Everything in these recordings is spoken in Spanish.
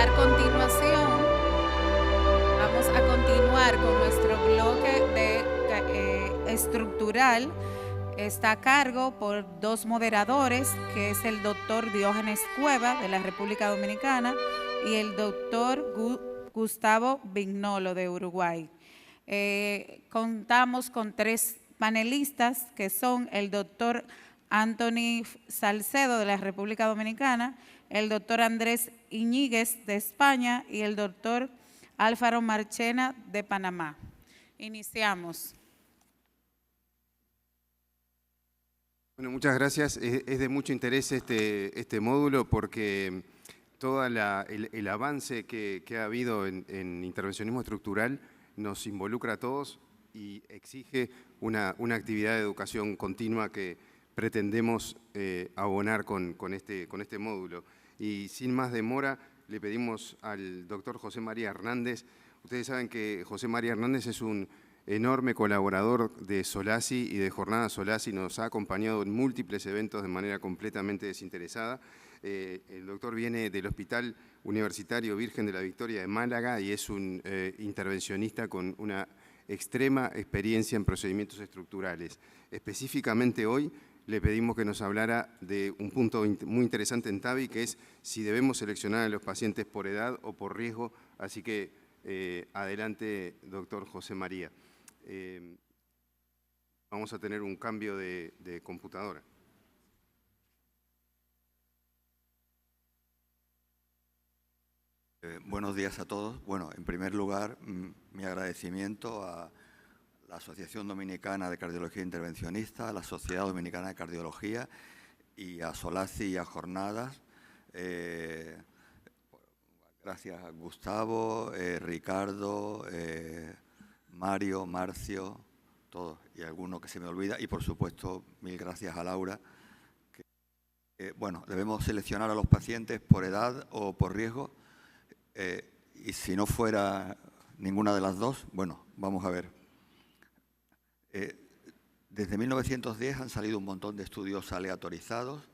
dar continuación, vamos a continuar con nuestro bloque de estructural. Está a cargo por dos moderadores, que es el doctor Diógenes Cueva de la República Dominicana y el doctor Gustavo Vignolo de Uruguay. Contamos con tres panelistas, que son el doctor Anthony Salcedo de la República Dominicana, el doctor Andrés Iñiguez de España y el doctor Álvaro Marchena de Panamá. Iniciamos. Bueno, muchas gracias. Es de mucho interés este módulo porque todo el avance que ha habido en intervencionismo estructural nos involucra a todos y exige una actividad de educación continua que pretendemos abonar con este módulo. Y sin más demora, le pedimos al doctor José María Hernández. Ustedes saben que José María Hernández es un enorme colaborador de Solasi y de Jornada Solasi, nos ha acompañado en múltiples eventos de manera completamente desinteresada. El doctor viene del Hospital Universitario Virgen de la Victoria de Málaga y es un intervencionista con una extrema experiencia en procedimientos estructurales. Específicamente hoy le pedimos que nos hablara de un punto muy interesante en TAVI, que es si debemos seleccionar a los pacientes por edad o por riesgo. Así que adelante, doctor José María. Vamos a tener un cambio de computadora. Buenos días a todos. Bueno, en primer lugar, mi agradecimiento a la Asociación Dominicana de Cardiología Intervencionista, a la Sociedad Dominicana de Cardiología y a Solasi y a Jornadas. Gracias a Gustavo, Ricardo, Mario, Marcio, todos y alguno que se me olvida. Y por supuesto, mil gracias a Laura. Bueno, debemos seleccionar a los pacientes por edad o por riesgo. Y si no fuera ninguna de las dos, bueno, vamos a ver. Desde 1910 han salido un montón de estudios aleatorizados,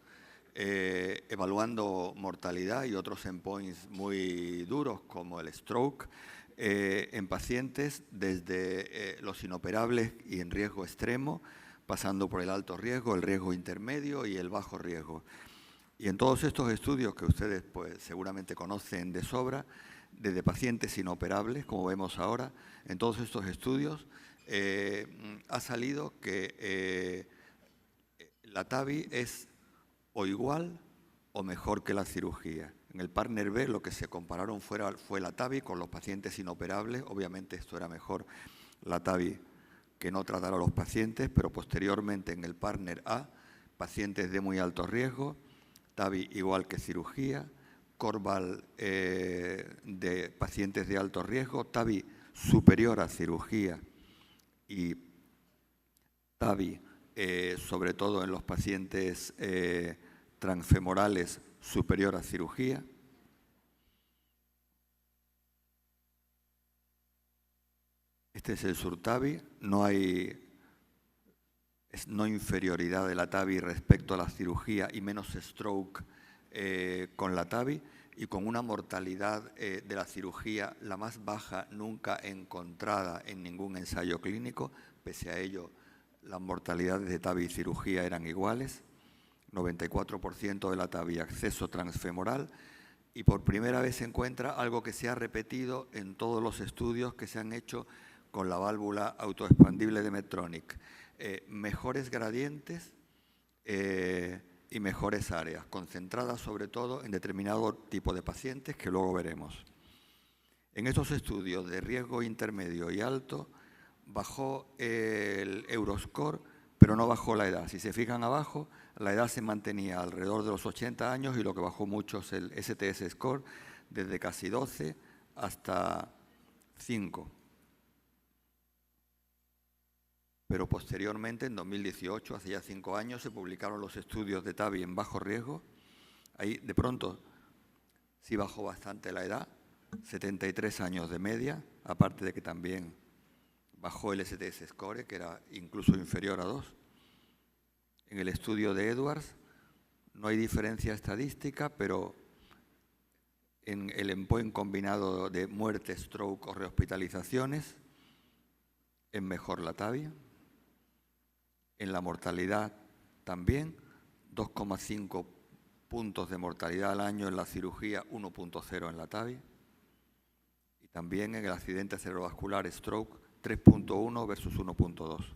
evaluando mortalidad y otros endpoints muy duros como el stroke en pacientes desde los inoperables y en riesgo extremo, pasando por el alto riesgo, el riesgo intermedio y el bajo riesgo. Y en todos estos estudios que ustedes pues, seguramente conocen de sobra, desde pacientes inoperables, como vemos ahora, en todos estos estudios ha salido que la TAVI es o igual o mejor que la cirugía. En el partner B lo que se compararon fue la TAVI con los pacientes inoperables. Obviamente esto era mejor la TAVI que no tratar a los pacientes, pero posteriormente en el partner A, pacientes de muy alto riesgo, TAVI igual que cirugía, Corval de pacientes de alto riesgo, TAVI superior a cirugía y TAVI sobre todo en los pacientes transfemorales superior a cirugía. Este es el SURTAVI, no hay no inferioridad de la TAVI respecto a la cirugía y menos stroke con la TAVI y con una mortalidad de la cirugía la más baja nunca encontrada en ningún ensayo clínico. Pese a ello, las mortalidades de TAVI y cirugía eran iguales. 94% de la TAVI acceso transfemoral y por primera vez se encuentra algo que se ha repetido en todos los estudios que se han hecho con la válvula autoexpandible de Medtronic. Mejores gradientes y mejores áreas, concentradas sobre todo en determinado tipo de pacientes que luego veremos. En estos estudios de riesgo intermedio y alto bajó el Euroscore, pero no bajó la edad. Si se fijan abajo, la edad se mantenía alrededor de los 80 años y lo que bajó mucho es el STS score, desde casi 12 hasta 5. Pero posteriormente, en 2018, hace ya 5 años, se publicaron los estudios de TAVI en bajo riesgo. Ahí, de pronto, sí bajó bastante la edad, 73 años de media, aparte de que también bajó el STS score, que era incluso inferior a 2. En el estudio de Edwards no hay diferencia estadística, pero En el endpoint combinado de muerte, stroke o rehospitalizaciones, es mejor la TAVI. En la mortalidad también, 2,5 puntos de mortalidad al año en la cirugía, 1,0 en la TAVI. Y también en el accidente cerebrovascular stroke, 3,1 versus 1,2.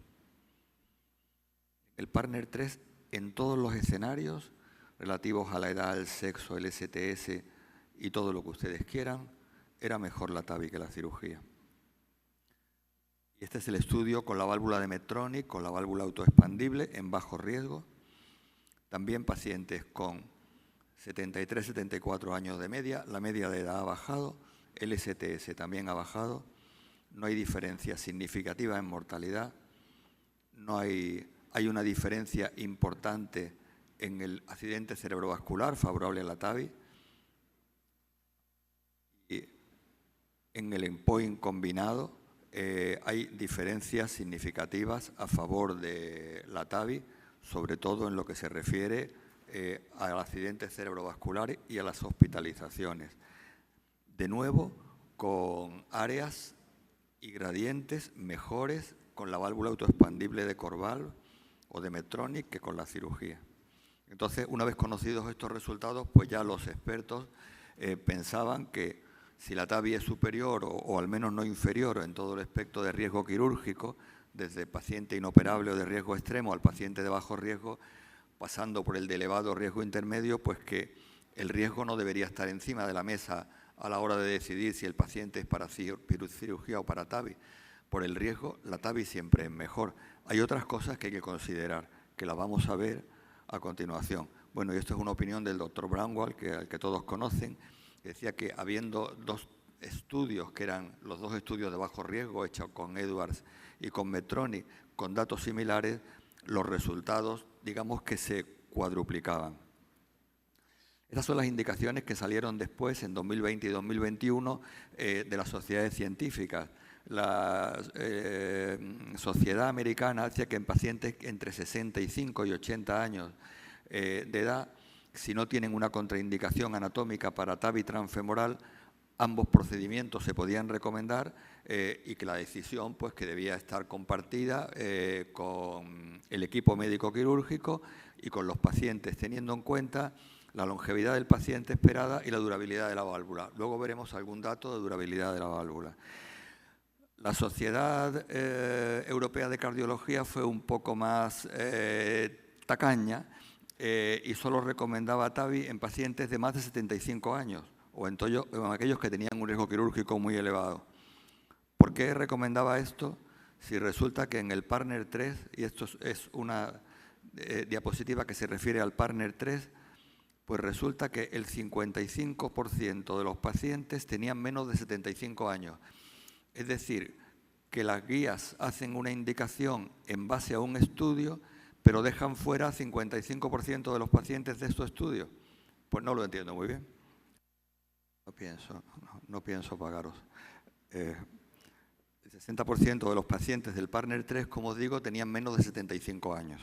El partner 3 en todos los escenarios relativos a la edad, el sexo, el STS y todo lo que ustedes quieran, era mejor la TAVI que la cirugía. Y este es el estudio con la válvula de Medtronic, con la válvula autoexpandible en bajo riesgo. También pacientes con 73, 74 años de media, la media de edad ha bajado, el STS también ha bajado, no hay diferencia significativa en mortalidad, hay una diferencia importante en el accidente cerebrovascular favorable a la TAVI, y en el endpoint combinado hay diferencias significativas a favor de la TAVI, sobre todo en lo que se refiere al accidente cerebrovascular y a las hospitalizaciones. De nuevo, con áreas y gradientes mejores con la válvula autoexpandible de Corval o de Medtronic que con la cirugía. Entonces, una vez conocidos estos resultados, pues ya los expertos pensaban que si la TAVI es superior o al menos no inferior en todo el espectro de riesgo quirúrgico, desde paciente inoperable o de riesgo extremo al paciente de bajo riesgo, pasando por el de elevado riesgo intermedio, pues que el riesgo no debería estar encima de la mesa a la hora de decidir si el paciente es para cirugía o para TAVI. Por el riesgo, la TAVI siempre es mejor. Hay otras cosas que hay que considerar, que las vamos a ver a continuación. Bueno, y esto es una opinión del doctor Braunwald, al que todos conocen, que decía que habiendo dos estudios, que eran los dos estudios de bajo riesgo hechos con Edwards y con Medtronic, con datos similares, los resultados, digamos que se cuadruplicaban. Esas son las indicaciones que salieron después, en 2020 y 2021, de las sociedades científicas. La sociedad americana decía que en pacientes entre 65 y 80 años de edad, si no tienen una contraindicación anatómica para TAVI transfemoral, ambos procedimientos se podían recomendar y que la decisión pues, que debía estar compartida con el equipo médico quirúrgico y con los pacientes, teniendo en cuenta la longevidad del paciente esperada y la durabilidad de la válvula. Luego veremos algún dato de durabilidad de la válvula. La Sociedad Europea de Cardiología fue un poco más tacaña y solo recomendaba TAVI en pacientes de más de 75 años o en aquellos que tenían un riesgo quirúrgico muy elevado. ¿Por qué recomendaba esto? Si resulta que en el partner 3, y esto es una diapositiva que se refiere al partner 3, pues resulta que el 55% de los pacientes tenían menos de 75 años. Es decir, que las guías hacen una indicación en base a un estudio, pero dejan fuera 55% de los pacientes de estos estudios. Pues no lo entiendo muy bien. No pienso pagaros. El 60% de los pacientes del partner 3, como os digo, tenían menos de 75 años.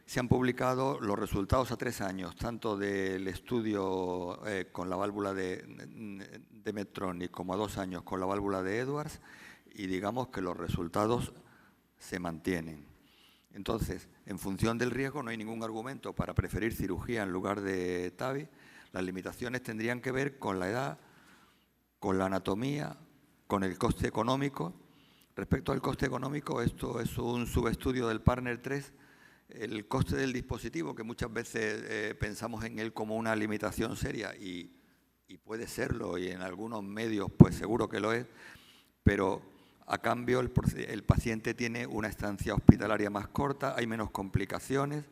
Se han publicado los resultados a 3 años, tanto del estudio con la válvula de Medtronic como a 2 años con la válvula de Edwards, y digamos que los resultados se mantienen. Entonces, en función del riesgo no hay ningún argumento para preferir cirugía en lugar de TAVI. Las limitaciones tendrían que ver con la edad, con la anatomía, con el coste económico. Respecto al coste económico, esto es un subestudio del partner 3. El coste del dispositivo, que muchas veces pensamos en él como una limitación seria, y puede serlo, y en algunos medios pues seguro que lo es, pero a cambio el paciente tiene una estancia hospitalaria más corta, hay menos complicaciones,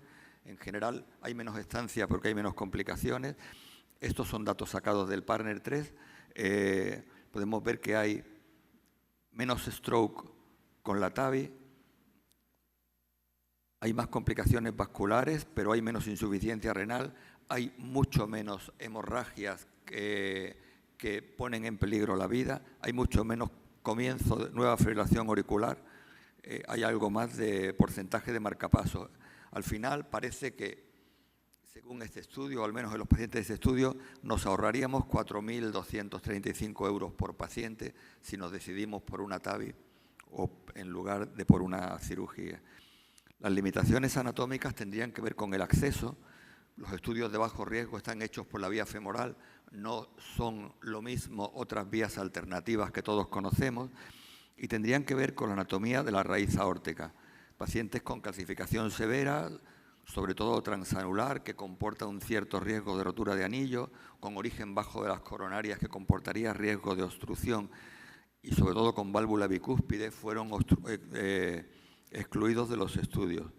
en general hay menos estancia porque hay menos complicaciones. Estos son datos sacados del partner 3. Podemos ver que hay menos stroke con la TAVI, hay más complicaciones vasculares, pero hay menos insuficiencia renal, hay mucho menos hemorragias que ponen en peligro la vida, hay mucho menos comienzo de nueva fibrilación auricular, hay algo más de porcentaje de marcapasos. Al final parece que según este estudio, o al menos en los pacientes de este estudio, nos ahorraríamos 4.235 euros por paciente si nos decidimos por una TAVI o en lugar de por una cirugía. Las limitaciones anatómicas tendrían que ver con el acceso. Los estudios de bajo riesgo están hechos por la vía femoral, no son lo mismo otras vías alternativas que todos conocemos, y tendrían que ver con la anatomía de la raíz aórtica. Pacientes con calcificación severa, sobre todo transanular, que comporta un cierto riesgo de rotura de anillo, con origen bajo de las coronarias, que comportaría riesgo de obstrucción, y sobre todo con válvula bicúspide, fueron excluidos de los estudios.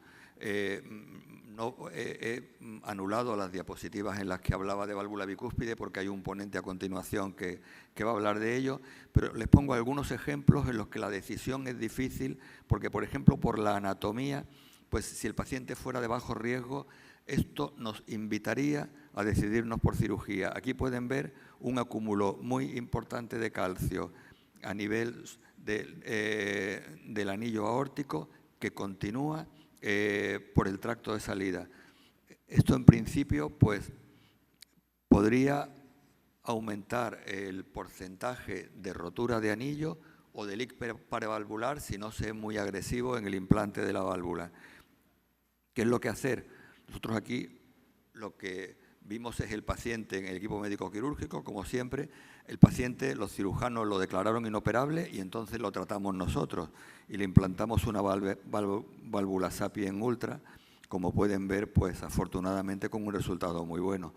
No he anulado las diapositivas en las que hablaba de válvula bicúspide porque hay un ponente a continuación que va a hablar de ello, pero les pongo algunos ejemplos en los que la decisión es difícil porque, por ejemplo, por la anatomía, pues si el paciente fuera de bajo riesgo, esto nos invitaría a decidirnos por cirugía. Aquí pueden ver un acúmulo muy importante de calcio a nivel del anillo aórtico que continúa por el tracto de salida. Esto en principio pues podría aumentar el porcentaje de rotura de anillo o de leak paravalvular si no se es muy agresivo en el implante de la válvula. ¿Qué es lo que hacer? Nosotros aquí lo que vimos es el paciente en el equipo médico quirúrgico, como siempre. El paciente, los cirujanos lo declararon inoperable y entonces lo tratamos nosotros y le implantamos una válvula Sapien Ultra, como pueden ver, pues afortunadamente con un resultado muy bueno.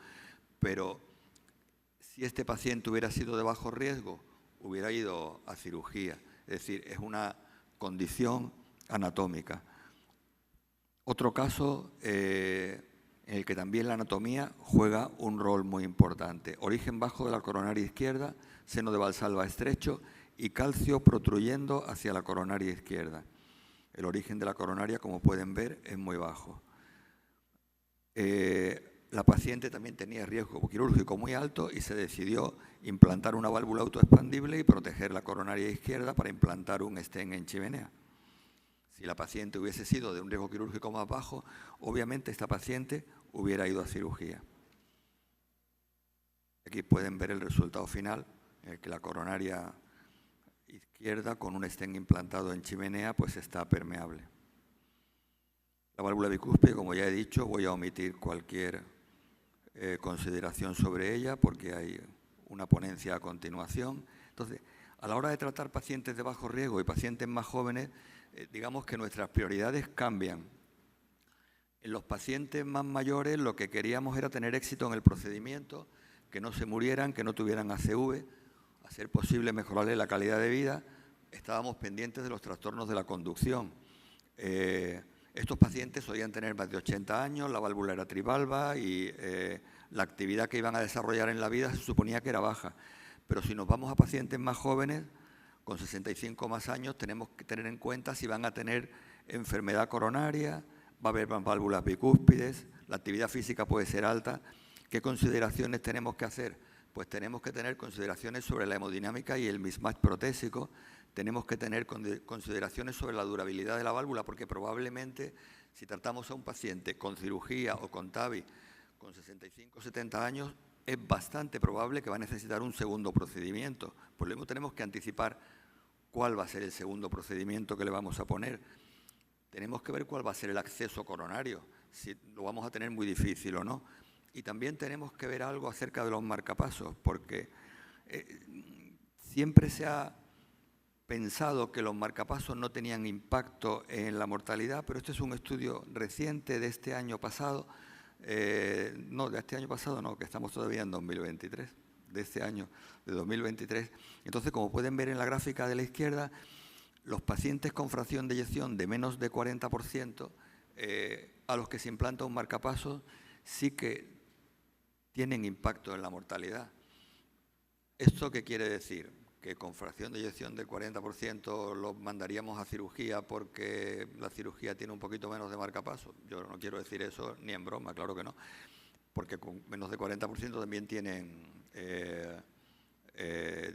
Pero si este paciente hubiera sido de bajo riesgo, hubiera ido a cirugía. Es decir, es una condición anatómica. Otro caso en el que también la anatomía juega un rol muy importante. Origen bajo de la coronaria izquierda, seno de Valsalva estrecho y calcio protruyendo hacia la coronaria izquierda. El origen de la coronaria, como pueden ver, es muy bajo. La paciente también tenía riesgo quirúrgico muy alto y se decidió implantar una válvula autoexpandible y proteger la coronaria izquierda para implantar un stent en chimenea. Si la paciente hubiese sido de un riesgo quirúrgico más bajo, obviamente esta paciente hubiera ido a cirugía. Aquí pueden ver el resultado final, en el que la coronaria izquierda con un stent implantado en chimenea pues está permeable. La válvula bicúspide, como ya he dicho, voy a omitir cualquier consideración sobre ella porque hay una ponencia a continuación. Entonces, a la hora de tratar pacientes de bajo riesgo y pacientes más jóvenes, digamos que nuestras prioridades cambian. En los pacientes más mayores lo que queríamos era tener éxito en el procedimiento, que no se murieran, que no tuvieran ACV, a ser posible mejorarles la calidad de vida. Estábamos pendientes de los trastornos de la conducción. Estos pacientes solían tener más de 80 años, la válvula era trivalva y la actividad que iban a desarrollar en la vida se suponía que era baja. Pero si nos vamos a pacientes más jóvenes, con 65 más años, tenemos que tener en cuenta si van a tener enfermedad coronaria, va a haber válvulas bicúspides, la actividad física puede ser alta. ¿Qué consideraciones tenemos que hacer? Pues tenemos que tener consideraciones sobre la hemodinámica y el mismatch protésico, tenemos que tener consideraciones sobre la durabilidad de la válvula, porque probablemente si tratamos a un paciente con cirugía o con TAVI con 65 o 70 años, es bastante probable que va a necesitar un segundo procedimiento. Por lo mismo tenemos que anticipar cuál va a ser el segundo procedimiento que le vamos a poner. Tenemos que ver cuál va a ser el acceso coronario, si lo vamos a tener muy difícil o no. Y también tenemos que ver algo acerca de los marcapasos, porque siempre se ha pensado que los marcapasos no tenían impacto en la mortalidad, pero este es un estudio reciente de este año pasado, no, de este año pasado no, que estamos todavía en 2023, de este año, de 2023. Entonces, como pueden ver en la gráfica de la izquierda, los pacientes con fracción de eyección de menos de 40%, a los que se implanta un marcapasos, sí que tienen impacto en la mortalidad. ¿Esto qué quiere decir? Que con fracción de eyección del 40% los mandaríamos a cirugía porque la cirugía tiene un poquito menos de marcapasos. Yo no quiero decir eso ni en broma, claro que no, porque con menos de 40% también tienen,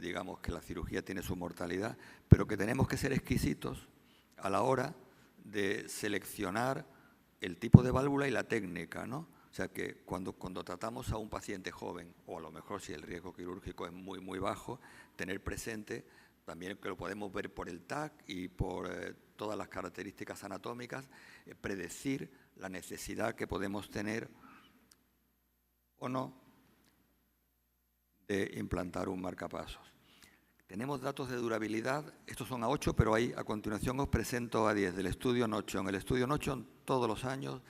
digamos que la cirugía tiene su mortalidad, pero que tenemos que ser exquisitos a la hora de seleccionar el tipo de válvula y la técnica, ¿no? O sea que cuando tratamos a un paciente joven, o a lo mejor si el riesgo quirúrgico es muy, muy bajo, tener presente también que lo podemos ver por el TAC y por todas las características anatómicas, predecir la necesidad que podemos tener o no de implantar un marcapasos. Tenemos datos de durabilidad, estos son a 8, pero ahí a continuación os presento a 10 del estudio Notchon. El estudio Notchon todos los años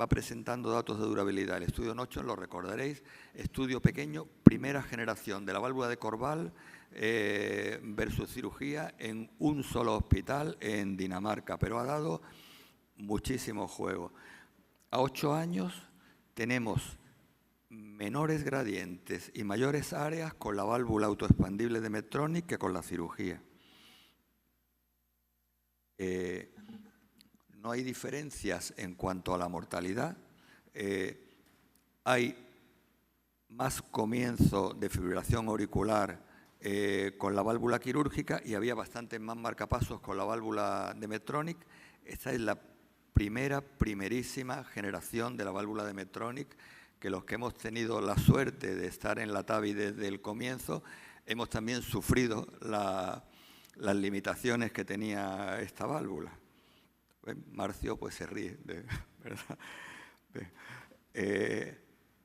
va presentando datos de durabilidad. El estudio Notchon, lo recordaréis, estudio pequeño, primera generación de la válvula de Corval versus cirugía en un solo hospital en Dinamarca, pero ha dado muchísimo juego. A 8 años tenemos menores gradientes y mayores áreas con la válvula autoexpandible de Medtronic que con la cirugía. No hay diferencias en cuanto a la mortalidad. Hay más comienzo de fibrilación auricular con la válvula quirúrgica y había bastantes más marcapasos con la válvula de Medtronic. Esta es la primerísima generación de la válvula de Medtronic, que los que hemos tenido la suerte de estar en la TAVI desde el comienzo, hemos también sufrido las limitaciones que tenía esta válvula. Marcio pues se ríe, ¿verdad?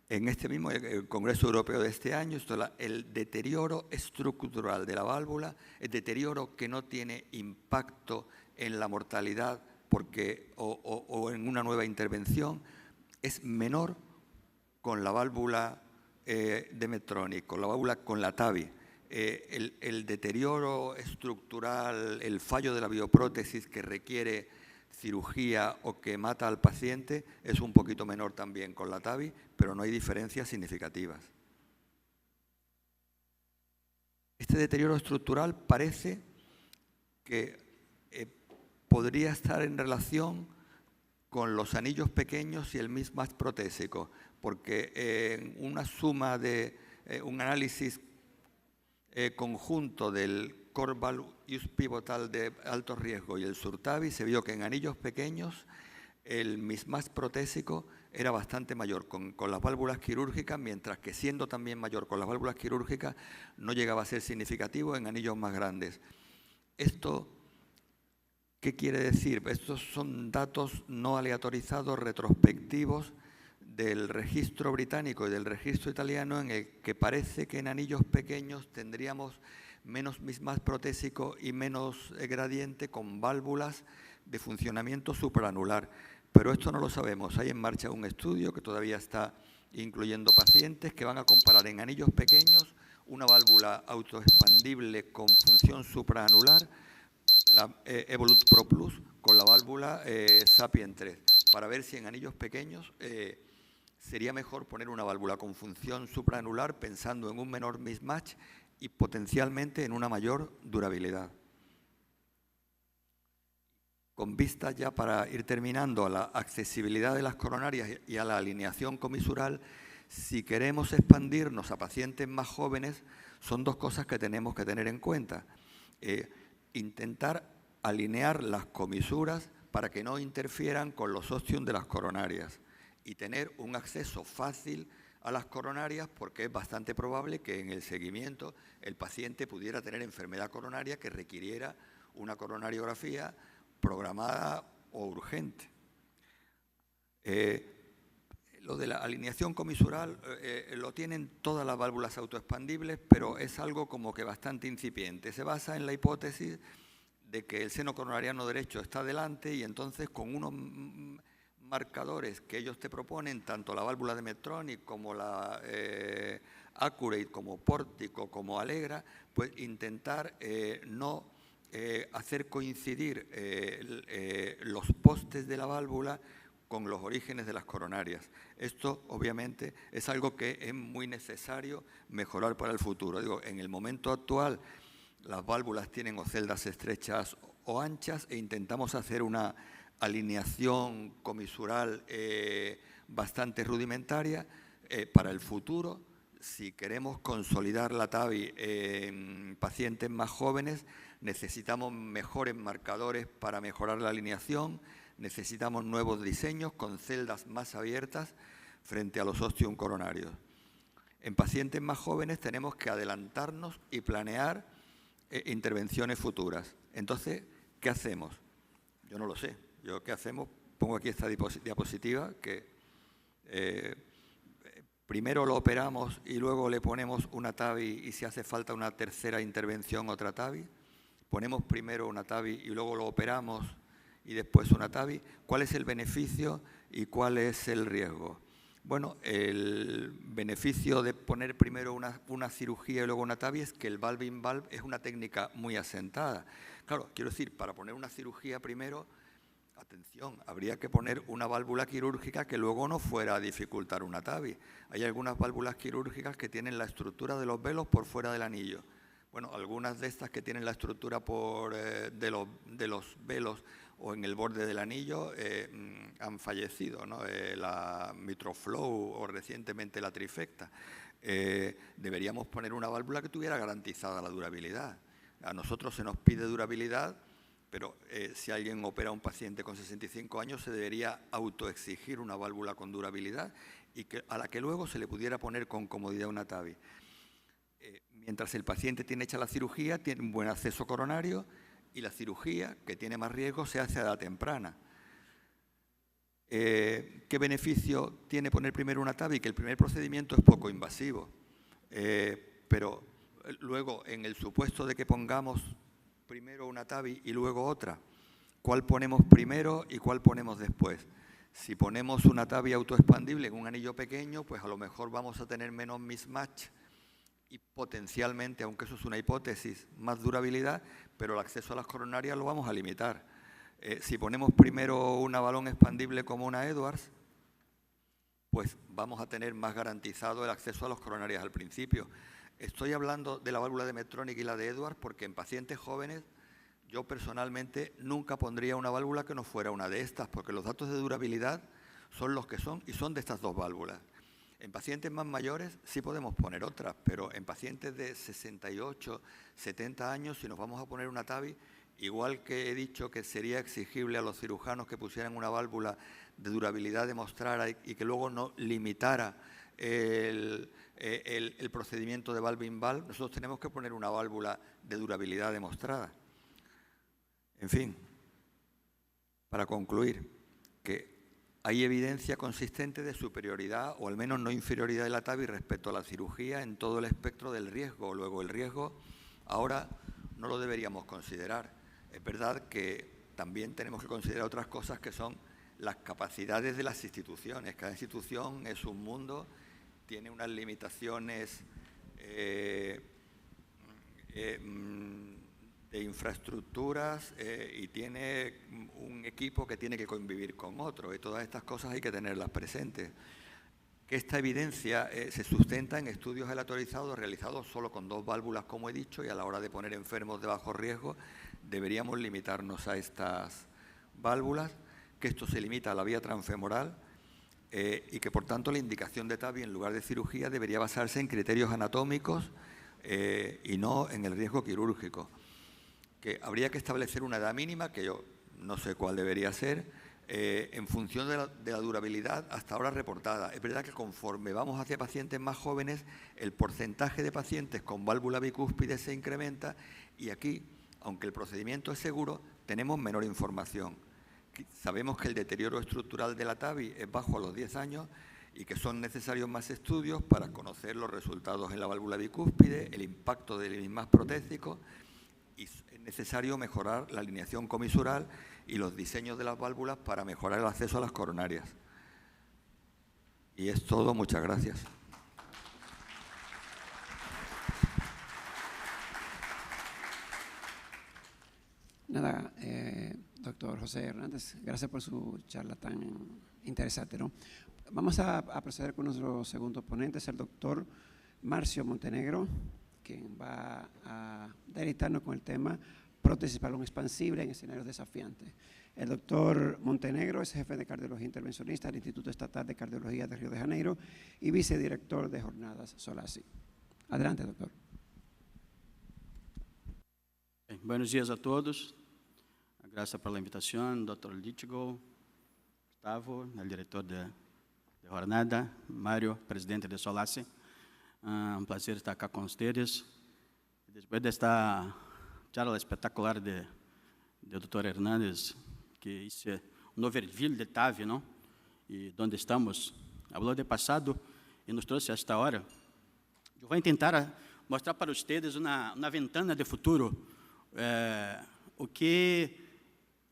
En este mismo Congreso Europeo de este año, el deterioro estructural de la válvula, el deterioro que no tiene impacto en la mortalidad o en una nueva intervención, es menor con la válvula de Medtronic, con la TAVI. El deterioro estructural, el fallo de la bioprótesis que requiere cirugía o que mata al paciente es un poquito menor también con la TAVI, pero no hay diferencias significativas. Este deterioro estructural parece que podría estar en relación con los anillos pequeños y el mismatch protésico, porque en una suma de un análisis conjunto del Corval Use Pivotal de alto riesgo y el Surtavi, se vio que en anillos pequeños el mismatch protésico era bastante mayor con las válvulas quirúrgicas, mientras que siendo también mayor con las válvulas quirúrgicas no llegaba a ser significativo en anillos más grandes. ¿Esto qué quiere decir? Estos son datos no aleatorizados retrospectivos del registro británico y del registro italiano, en el que parece que en anillos pequeños tendríamos menos mismatch protésico y menos gradiente con válvulas de funcionamiento supraanular. Pero esto no lo sabemos. Hay en marcha un estudio que todavía está incluyendo pacientes que van a comparar en anillos pequeños una válvula autoexpandible con función supraanular, la Evolut Pro Plus, con la válvula Sapien 3, para ver si en anillos pequeños sería mejor poner una válvula con función supraanular pensando en un menor mismatch y potencialmente en una mayor durabilidad. Con vista ya para ir terminando a la accesibilidad de las coronarias y a la alineación comisural, si queremos expandirnos a pacientes más jóvenes, son dos cosas que tenemos que tener en cuenta. Intentar alinear las comisuras para que no interfieran con los ostium de las coronarias y tener un acceso fácil a las coronarias, porque es bastante probable que en el seguimiento el paciente pudiera tener enfermedad coronaria que requiriera una coronariografía programada o urgente. Lo de la alineación comisural lo tienen todas las válvulas autoexpandibles, pero es algo como que bastante incipiente. Se basa en la hipótesis de que el seno coronariano derecho está delante y entonces con unos marcadores que ellos te proponen, tanto la válvula de Medtronic como la Accurate, como Pórtico, como Alegra, pues intentar no hacer coincidir los postes de la válvula con los orígenes de las coronarias. Esto, obviamente, es algo que es muy necesario mejorar para el futuro. Digo, en el momento actual, las válvulas tienen o celdas estrechas o anchas e intentamos hacer una alineación comisural bastante rudimentaria. Para el futuro, si queremos consolidar la TAVI en pacientes más jóvenes, necesitamos mejores marcadores para mejorar la alineación, necesitamos nuevos diseños con celdas más abiertas frente a los ostium coronarios. En pacientes más jóvenes tenemos que adelantarnos y planear intervenciones futuras. Entonces, ¿qué hacemos? Yo no lo sé. ¿Qué hacemos? Pongo aquí esta diapositiva que primero lo operamos y luego le ponemos una TAVI y si hace falta una tercera intervención, otra TAVI. Ponemos primero una TAVI y luego lo operamos y después una TAVI. ¿Cuál es el beneficio y cuál es el riesgo? Bueno, el beneficio de poner primero una cirugía y luego una TAVI es que el valve-in-valve es una técnica muy asentada. Claro, quiero decir, para poner una cirugía primero, atención, habría que poner una válvula quirúrgica que luego no fuera a dificultar una TAVI. Hay algunas válvulas quirúrgicas que tienen la estructura de los velos por fuera del anillo. Bueno, algunas de estas que tienen la estructura de los velos o en el borde del anillo han fallecido, ¿no? La Mitroflow o recientemente la Trifecta. Deberíamos poner una válvula que tuviera garantizada la durabilidad. A nosotros se nos pide durabilidad, pero si alguien opera a un paciente con 65 años se debería autoexigir una válvula con durabilidad y a la que luego se le pudiera poner con comodidad una TAVI. Mientras el paciente tiene hecha la cirugía, tiene un buen acceso coronario y la cirugía, que tiene más riesgo, se hace a edad temprana. ¿Qué beneficio tiene poner primero una TAVI? Que el primer procedimiento es poco invasivo, pero luego, en el supuesto de que pongamos primero una TAVI y luego otra, ¿cuál ponemos primero y cuál ponemos después? Si ponemos una TAVI autoexpandible en un anillo pequeño, pues a lo mejor vamos a tener menos mismatch y potencialmente, aunque eso es una hipótesis, más durabilidad, pero el acceso a las coronarias lo vamos a limitar. Si ponemos primero una balón expandible como una Edwards, pues vamos a tener más garantizado el acceso a las coronarias al principio. Estoy hablando de la válvula de Medtronic y la de Edwards porque en pacientes jóvenes yo personalmente nunca pondría una válvula que no fuera una de estas, porque los datos de durabilidad son los que son y son de estas dos válvulas. En pacientes más mayores sí podemos poner otras, pero en pacientes de 68, 70 años, si nos vamos a poner una TAVI, igual que he dicho que sería exigible a los cirujanos que pusieran una válvula de durabilidad demostrada y que luego no limitara el procedimiento de valve-in-valve, nosotros tenemos que poner una válvula de durabilidad demostrada. En fin, para concluir, que hay evidencia consistente de superioridad o al menos no inferioridad de la TAVI respecto a la cirugía en todo el espectro del riesgo. Luego el riesgo ahora no lo deberíamos considerar. Es verdad que también tenemos que considerar otras cosas que son las capacidades de las instituciones. Cada institución es un mundo, tiene unas limitaciones de infraestructuras y tiene un equipo que tiene que convivir con otro. Y todas estas cosas hay que tenerlas presentes. Que esta evidencia se sustenta en estudios aleatorizados realizados solo con dos válvulas, como he dicho, y a la hora de poner enfermos de bajo riesgo deberíamos limitarnos a estas válvulas, que esto se limita a la vía transfemoral y que, por tanto, la indicación de TAVI en lugar de cirugía debería basarse en criterios anatómicos y no en el riesgo quirúrgico. Que habría que establecer una edad mínima, que yo no sé cuál debería ser, en función de la durabilidad hasta ahora reportada. Es verdad que conforme vamos hacia pacientes más jóvenes, el porcentaje de pacientes con válvula bicúspide se incrementa y aquí, aunque el procedimiento es seguro, tenemos menor información. Sabemos que el deterioro estructural de la TAVI es bajo a los 10 años y que son necesarios más estudios para conocer los resultados en la válvula bicúspide, el impacto del imás protésico, y es necesario mejorar la alineación comisural y los diseños de las válvulas para mejorar el acceso a las coronarias. Y es todo, muchas gracias. Nada, doctor José Hernández, gracias por su charla tan interesante, ¿no? Vamos a proceder con nuestro segundo ponente, es el doctor Marcio Montenegro, quien va a deleitarnos con el tema prótesis balón expansible en escenarios desafiantes. El doctor Montenegro es jefe de cardiología intervencionista del Instituto Estatal de Cardiología de Río de Janeiro y vicedirector de Jornadas Solasi. Adelante, doctor. Buenos días a todos. Gracias por la invitación, doctor Lichgo, Gustavo, el director de jornada. Mário, presidente de Solace. Um prazer estar aqui com vocês. Depois desta charla espetacular do Dr. Hernández, que isso é um overview de TAV, não? E onde estamos, falou de passado e nos trouxe a esta hora. Eu vou tentar mostrar para vocês uma ventana de futuro, o que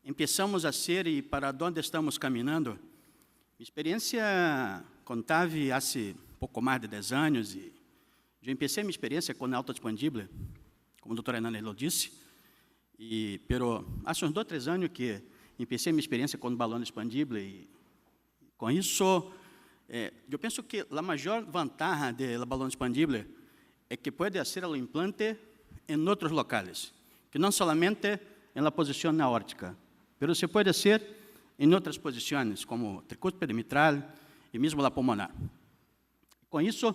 começamos a ser e para onde estamos caminhando. Minha experiência com TAV há pouco mais de 10 anos e eu comecei minha experiência com autoexpandível, como o Dr. Hernández lo disse, pero há uns 2 ou 3 anos que comecei minha experiência com balão expandível e com isso eu penso que a maior vantagem do balão expandível é que pode ser o implante em outros locais, que não somente na posição aórtica, mas se pode ser em outras posições, como tricúspide mitral e mesmo a pulmonar. Com isso,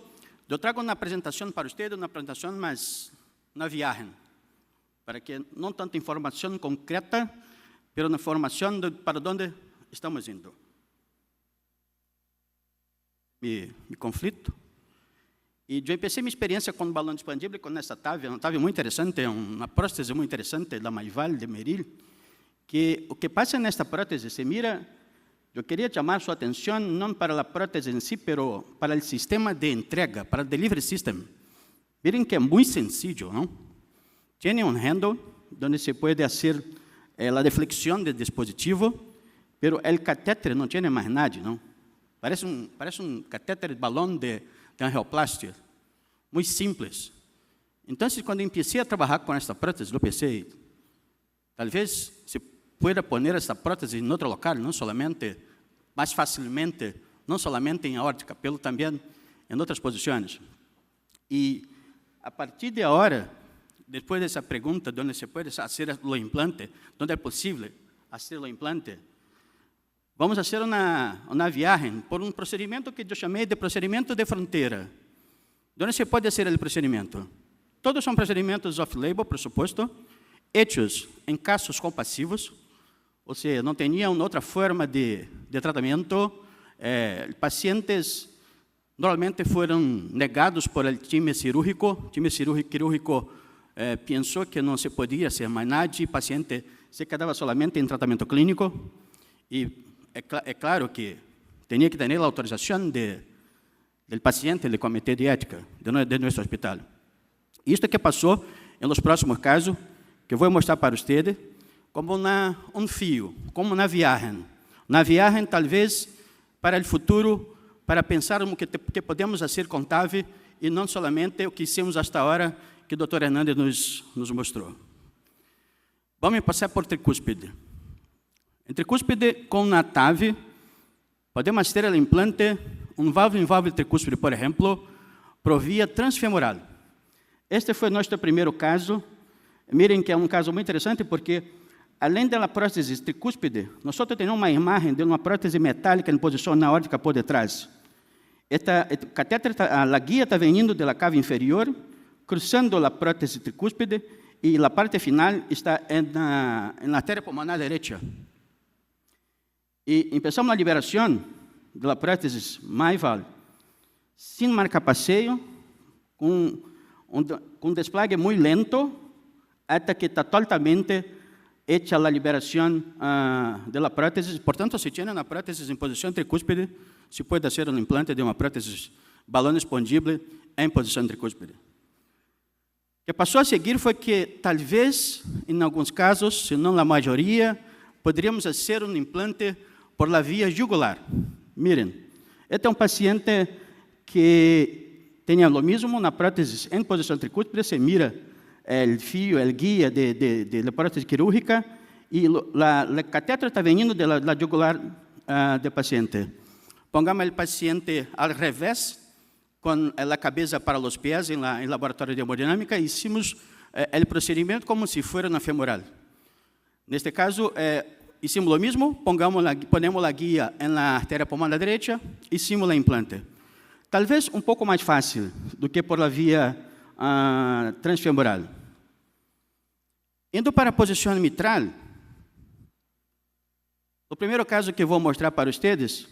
eu trago uma apresentação para vocês, uma apresentação mais na viagem, para que não tanta informação concreta, mas uma informação para onde estamos indo. Me conflito. E eu comecei minha experiência com balão expandível com essa TAV, uma TAV muito interessante, uma prótese muito interessante da Maival, de Meril, que o que passa nesta prótese, se mira, eu queria chamar sua atenção não para a prótese em si, mas para o sistema de entrega, para o delivery system. Miren que é muito sencillo, não? Tem handle onde se pode fazer a deflexão do dispositivo, mas o catéter não tem mais nada, não? Parece um catéter de balão de angioplastia, muito simples. Então, quando eu comecei a trabalhar com esta prótese, eu pensei, talvez se pueda poner esta prótese em outro local, não somente, mais facilmente, não somente em aórtica, mas também em outras posições. E a partir de agora, depois dessa pergunta, onde se pode fazer o implante, onde é possível fazer o implante, vamos fazer uma viagem por um procedimento que eu chamei de procedimento de fronteira. Onde se pode fazer o procedimento? Todos são procedimentos off-label, por suposto, hechos em casos compassivos, ou seja, não tinham outra forma de tratamento. Pacientes normalmente foram negados por el time cirúrgico. O time cirúrgico pensou que não se podia ser mais nada, e o paciente se quedava solamente em tratamento clínico. E é claro que tinha que ter a autorização do paciente, do comitê de ética de nosso hospital. Isto que passou nos próximos casos, que eu vou mostrar para vocês, como um fio, como uma viagem. Uma viagem, talvez, para o futuro, para pensar o que podemos fazer com TAV e não somente o que hicimos até agora, que o Dr. Hernández nos mostrou. Vamos passar por tricúspide. Em tricúspide, com a TAV, podemos ter o implante, um válvula tricúspide, por exemplo, por via transfemoral. Este foi nosso primeiro caso. Mirem que é um caso muito interessante, porque, além da prótese tricúspide, nós temos uma imagem de uma prótese metálica em posição aórtica por detrás. O catéter, a guia está vindo da cava inferior, cruzando a prótese tricúspide, e a parte final está na artéria pulmonar direita. E começamos a liberação da prótese Maival, sem marca-passeio, com um despliegue muito lento, até que está totalmente hecha a liberação da prótese. Portanto, se tem uma prótese em posição tricúspide, se pode fazer um implante de uma prótese balão expandível em posição tricúspide. O que passou a seguir foi que, talvez, em alguns casos, se não na maioria, poderíamos fazer um implante por la via jugular. Miren, este é um paciente que tinha o mesmo na prótese em posição tricúspide, se mira o fio, o guia de prótese quirúrgica, e o catéter está vindo da jugular do paciente. Pongamos o paciente ao revés, com a cabeça para os pés, em laboratório de hemodinâmica, e hicimos o procedimento como se fosse na femoral. Neste caso, hicimos o mesmo, ponemos a guia na artéria pulmonar direita, hicimos o implante. Talvez um pouco mais fácil do que por la via transfemoral. Indo para a posição mitral, o primeiro caso que vou mostrar para vocês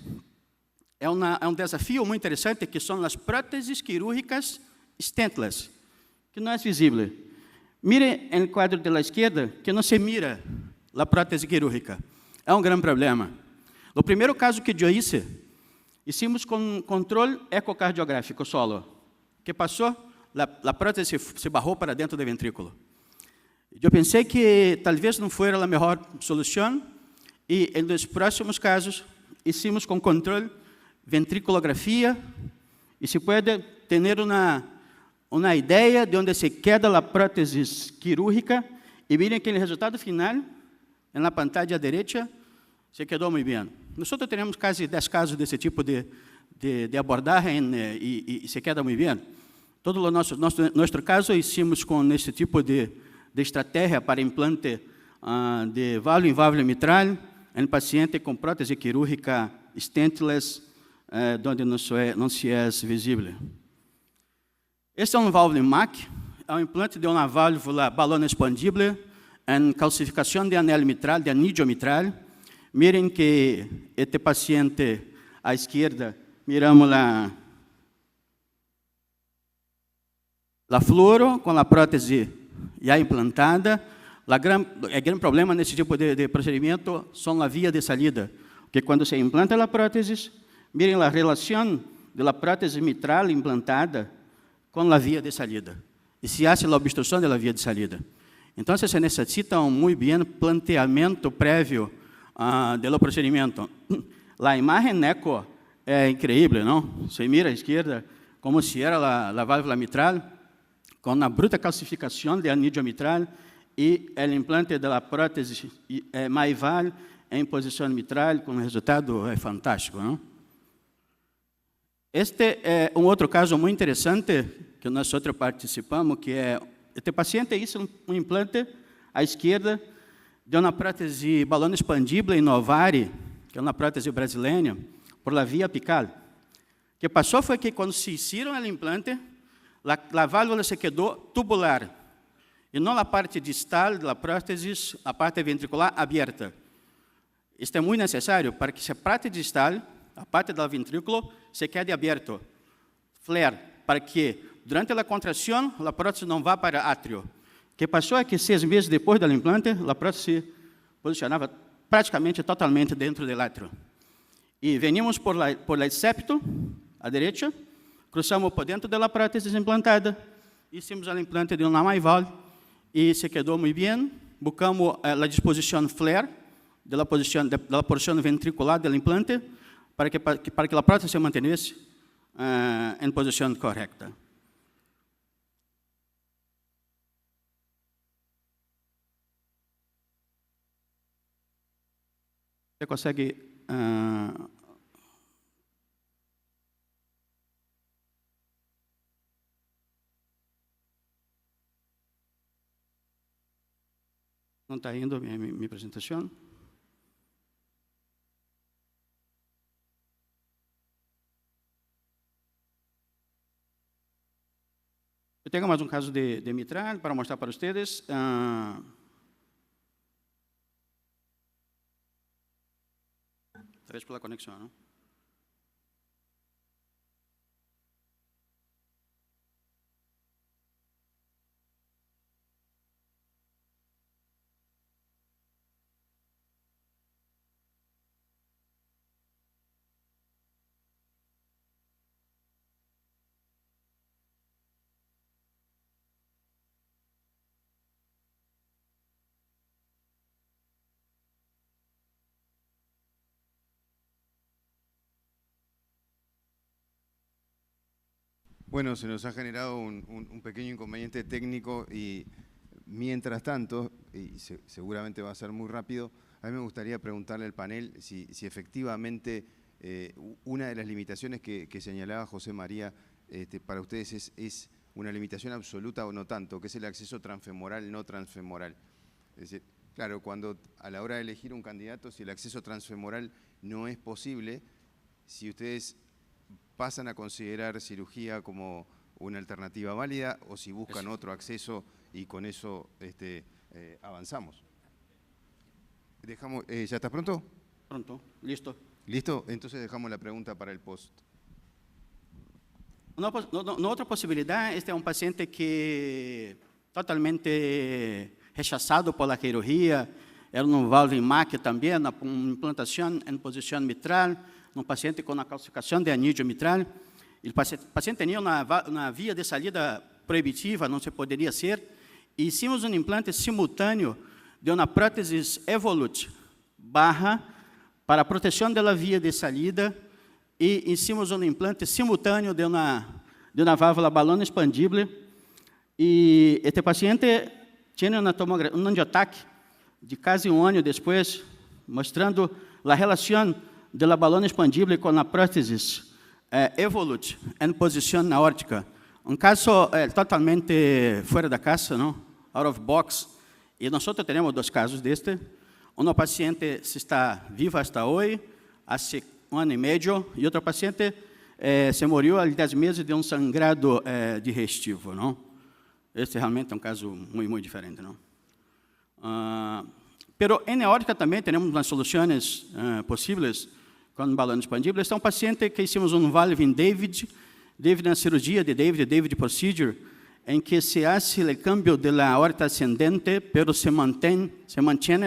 é um desafio muito interessante, que são as próteses quirúrgicas stentless, que não é visível. Mire no quadro da esquerda, que não se mira a prótese quirúrgica. É um grande problema. No primeiro caso que eu hice, hicimos com controle ecocardiográfico solo. O que passou? A prótese se barrou para dentro do ventrículo. Eu pensei que talvez não fosse a melhor solução, e em nos próximos casos, hicimos com controle ventriculografia, e se pode ter uma ideia de onde se queda a prótese quirúrgica, e miren que o resultado final, na pantalla direita, se quedou muito bem. Nós temos quase 10 casos desse tipo de abordagem, e se queda muito bem. Todo o nosso caso, hicimos com esse tipo de estratégia para implante de válvula em válvula mitral, em paciente com prótese quirúrgica stentless, onde não se é visível. Este é um válvula MAC, é um implante de uma válvula balão expandível em calcificação de anel mitral, de anillo mitral. Miren que este paciente à esquerda, miramos a fluoro com a prótese já implantada. O grande problema nesse tipo de procedimento são a via de saída, porque quando se implanta a prótese, miren a relação da prótese mitral implantada com a via de saída, e se hace a obstrução da via de saída. Então, se necessita muito bem planteamento prévio do procedimento. A imagem eco é incrível, não? Se mira à esquerda, como se era a válvula mitral, com uma bruta calcificação de anillo mitral, e o implante da prótese maival em posição mitral, com um resultado fantástico, não? Este é um outro caso muito interessante que nós participamos, que é este paciente hizo um implante à esquerda de uma prótese balão expandível em Novari, que é uma prótese brasileira, por la via apical. O que passou foi que quando se hicieron o implante, a válvula se quedou tubular, e não a parte distal da prótese, a parte ventricular aberta. Isto é muito necessário para que a parte distal, a parte do ventrículo, se quede aberto, flare, para que durante a contração a prótese não vá para o átrio. O que passou é que 6 meses depois do implante, a prótese se posicionava praticamente totalmente dentro do átrio. E venimos por la septo, à direita, cruzamos por dentro da prótese implantada, hicimos o implante de uma maival, e se quedou muito bem. Buscamos a disposição flare da porção ventricular do implante, para que a prótese se mantivesse em posição correta. Você consegue não está indo minha apresentação? Eu tenho mais um caso de mitral para mostrar para vocês. Talvez pela conexão, não? Bueno, se nos ha generado un pequeño inconveniente técnico y mientras tanto, y seguramente va a ser muy rápido, a mí me gustaría preguntarle al panel si efectivamente una de las limitaciones que señalaba José María para ustedes es una limitación absoluta o no tanto, que es el acceso transfemoral, no transfemoral. Es decir, claro, cuando a la hora de elegir un candidato, si el acceso transfemoral no es posible, si ustedes pasan a considerar cirugía como una alternativa válida o si buscan otro acceso y con eso avanzamos. ¿Ya estás pronto? Pronto, listo. ¿Listo? Entonces dejamos la pregunta para el post. Uma outra possibilidade, este é um paciente que totalmente rechaçado pela cirurgia, era um valve em MAC também, uma implantação em posição mitral, um paciente com uma calcificação de anídeo mitral. O paciente tinha uma via de saída proibitiva, não se poderia ser, e hicimos um implante simultâneo de uma prótese Evolut barra para a proteção da via de saída e hicimos um implante simultâneo de uma válvula balão expandível. E este paciente tinha um angioataque de quase um ano depois, mostrando a relação da balão expandível com a prótese Evolut em posição aórtica. Um caso totalmente fora da caixa, não? Out of box. E nós temos 2 casos deste. Um paciente está vivo hasta hoje, há 1 ano e meio, e outro paciente se morreu há 10 meses de um sangrado digestivo, não? Este realmente é um caso muito diferente, não? Pero em aórtica também temos umas soluções possíveis com balão expandível. Este é um paciente que hicimos um valve em David na cirurgia de David procedure, em que se hace o cambio da aorta ascendente, pero se mantém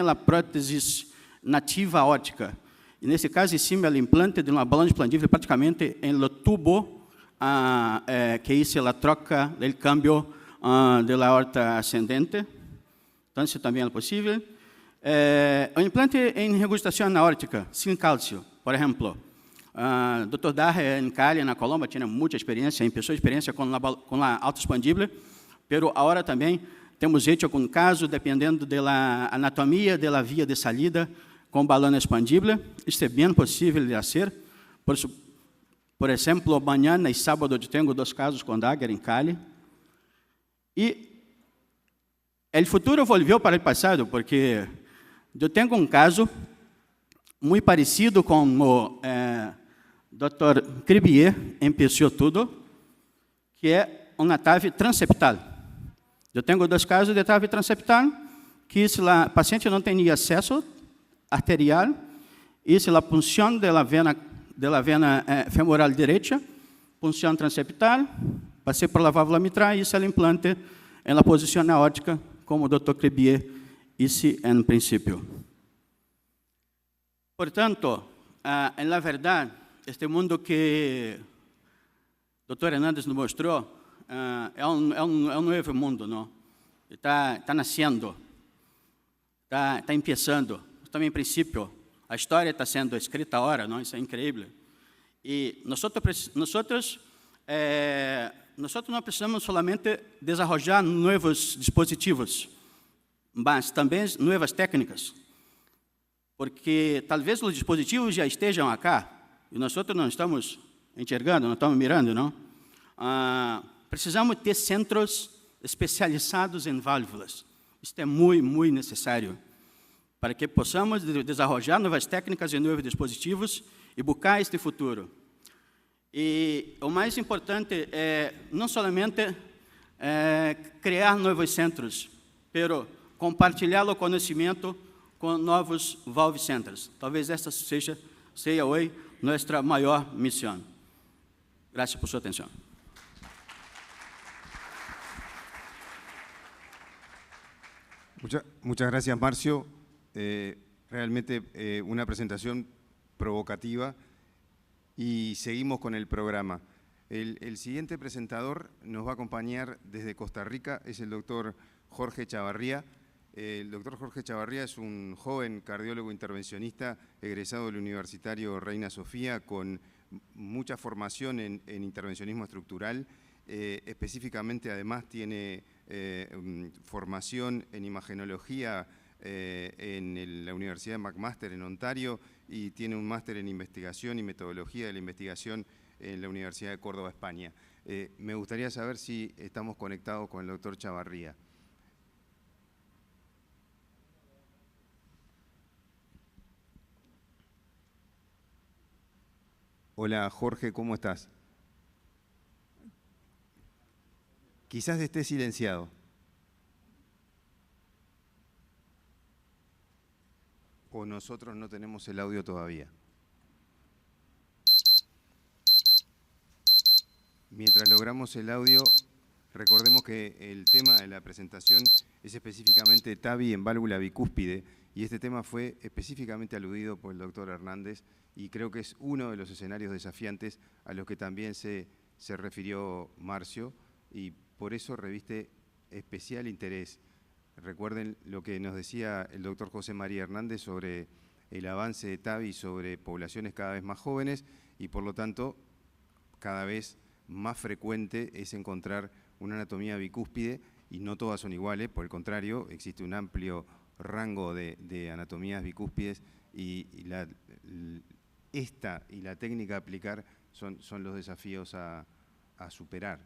a prótese nativa aórtica. E nesse caso, hicimos o implante de uma balão expandível praticamente no tubo que hice a troca do cambio da aorta ascendente. Então, isso também é possível. O implante em regurgitação aórtica, sem cálcio, por exemplo. Dr. Daher em Cali, na Colômbia, tinha muita experiência, experiência com a alta expandível, pero agora também temos hecho com caso, dependendo da anatomia da via de saída, com balão expandível. Isto é bem possível de fazer. Por exemplo, amanhã e sábado eu tenho 2 casos com Daher em Cali. E o futuro voltou para o passado, porque eu tenho um caso muito parecido com o Dr. Cribier empezou tudo, que é uma TAV transeptal. Eu tenho 2 casos de TAV transeptal, que se o paciente não tinha acesso arterial, e se a punção da vena femoral direita, punção transeptal, passei por la válvula mitral, e isso é o implante na posição aórtica, como o Dr. Cribier disse em princípio. Portanto, na verdade, este mundo que o Dr. Hernández nos mostrou é um novo mundo, não? Está nascendo, está começando. Também, em princípio, a história está sendo escrita agora, não? Isso é incrível. E nós não precisamos somente desenvolver novos dispositivos, mas também novas técnicas, porque talvez os dispositivos já estejam acá, e nós não estamos enxergando, não estamos mirando, não? Precisamos ter centros especializados em válvulas. Isso é muito, muito necessário para que possamos desenvolver novas técnicas e novos dispositivos e buscar este futuro. E o mais importante é não somente criar novos centros, mas compartilhar o conhecimento com novos valve centers. Talvez esta seja hoje nossa maior missão. Graças por sua atenção. Muchas gracias, Marcio. Realmente una presentación provocativa y seguimos con el programa. El siguiente presentador nos va a acompañar desde Costa Rica, es el doctor Jorge Chavarría. El doctor Jorge Chavarría es un joven cardiólogo intervencionista egresado del Universitario Reina Sofía con mucha formación en intervencionismo estructural. Específicamente, además, tiene formación en imagenología en la Universidad McMaster en Ontario y tiene un máster en investigación y metodología de la investigación en la Universidad de Córdoba, España. Me gustaría saber si estamos conectados con el doctor Chavarría. Hola, Jorge, ¿cómo estás? Quizás esté silenciado. O nosotros no tenemos el audio todavía. mientras logramos el audio, recordemos que el tema de la presentación es específicamente TAVI en válvula bicúspide, y este tema fue específicamente aludido por el doctor Hernández, y creo que es uno de los escenarios desafiantes a los que también se refirió Marcio, y por eso reviste especial interés. Recuerden lo que nos decía el doctor José María Hernández sobre el avance de TAVI sobre poblaciones cada vez más jóvenes, y por lo tanto cada vez más frecuente es encontrar una anatomía bicúspide, y no todas son iguales, por el contrario, existe un amplio rango de anatomías bicúspides, y esta y la técnica a aplicar son los desafíos a superar.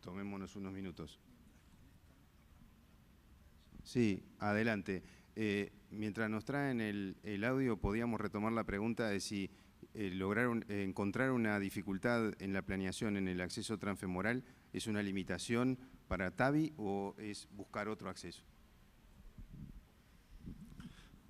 Tomémonos unos minutos. Sí, adelante. Mientras nos traen el audio, podíamos retomar la pregunta de si encontrar una dificultad en la planeación en el acceso transfemoral es una limitación para TAVI o es buscar otro acceso.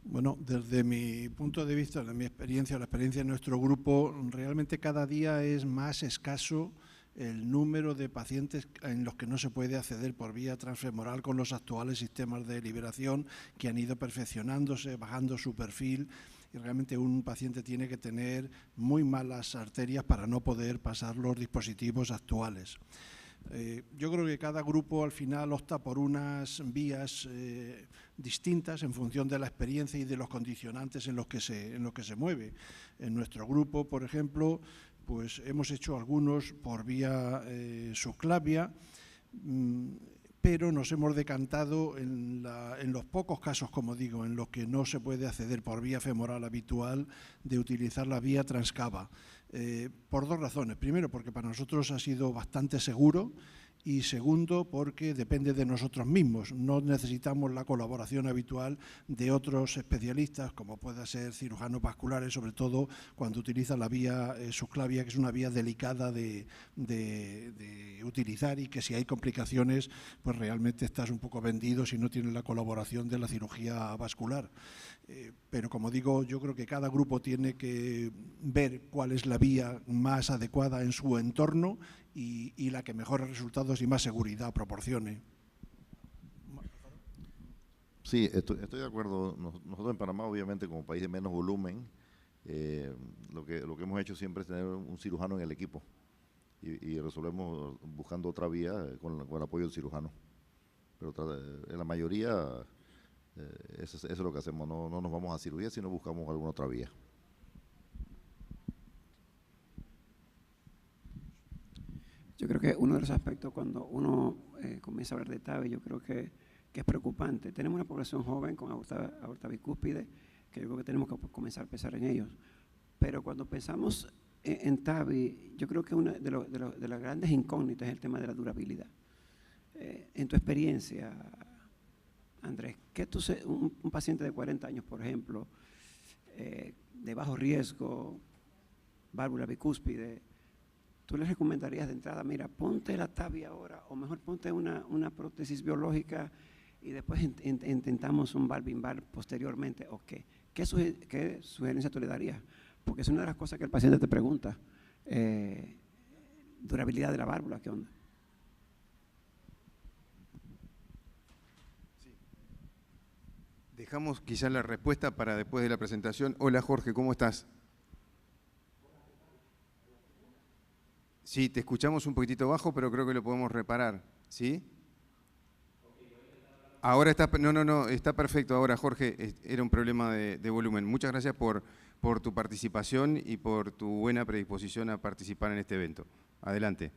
Bueno, desde mi punto de vista, de mi experiencia, la experiencia de nuestro grupo, realmente cada día es más escaso el número de pacientes en los que no se puede acceder por vía transfemoral con los actuales sistemas de liberación que han ido perfeccionándose, bajando su perfil, y realmente un paciente tiene que tener muy malas arterias para no poder pasar los dispositivos actuales. Yo creo que cada grupo al final opta por unas vías distintas en función de la experiencia y de los condicionantes en los que se mueve. En nuestro grupo, por ejemplo, pues hemos hecho algunos por vía subclavia, pero nos hemos decantado en los pocos casos, como digo, en los que no se puede acceder por vía femoral habitual, de utilizar la vía transcava. Por dos razones. Primero, porque para nosotros ha sido bastante seguro, y segundo, porque depende de nosotros mismos. No necesitamos la colaboración habitual de otros especialistas, como pueda ser cirujanos vasculares, sobre todo cuando utiliza la vía subclavia, que es una vía delicada de utilizar, y que si hay complicaciones, pues realmente estás un poco vendido si no tienes la colaboración de la cirugía vascular. Pero como digo, yo creo que cada grupo tiene que ver cuál es la vía más adecuada en su entorno y la que mejores resultados y más seguridad proporcione. Sí, estoy de acuerdo. Nosotros en Panamá, obviamente, como país de menos volumen, lo que hemos hecho siempre es tener un cirujano en el equipo, y resolvemos buscando otra vía con el apoyo del cirujano. Pero en la mayoría, eso es lo que hacemos. No nos vamos a cirugía, sino buscamos alguna otra vía. Yo creo que uno de los aspectos cuando uno comienza a hablar de TAVI, yo creo que es preocupante. Tenemos una población joven con aorta bicúspide, que yo creo que tenemos que comenzar a pensar en ellos. Pero cuando pensamos en TAVI, yo creo que una de las grandes incógnitas es el tema de la durabilidad. En tu experiencia, Andrés, ¿qué un paciente de 40 años, por ejemplo, de bajo riesgo, válvula bicúspide, tú le recomendarías de entrada, mira, ponte la TAVI ahora, o mejor ponte una prótesis biológica y después intentamos un valvimbar posteriormente, o qué? ¿Qué sugerencia tú le darías? Porque es una de las cosas que el paciente te pregunta. Durabilidad de la válvula, ¿qué onda? Dejamos quizás la respuesta para después de la presentación. Hola Jorge, ¿cómo estás? Sí, te escuchamos un poquitito bajo, pero creo que lo podemos reparar, ¿sí? Ahora está, no, está perfecto ahora, Jorge, era un problema de volumen. Muchas gracias por tu participación y por tu buena predisposición a participar en este evento. Adelante.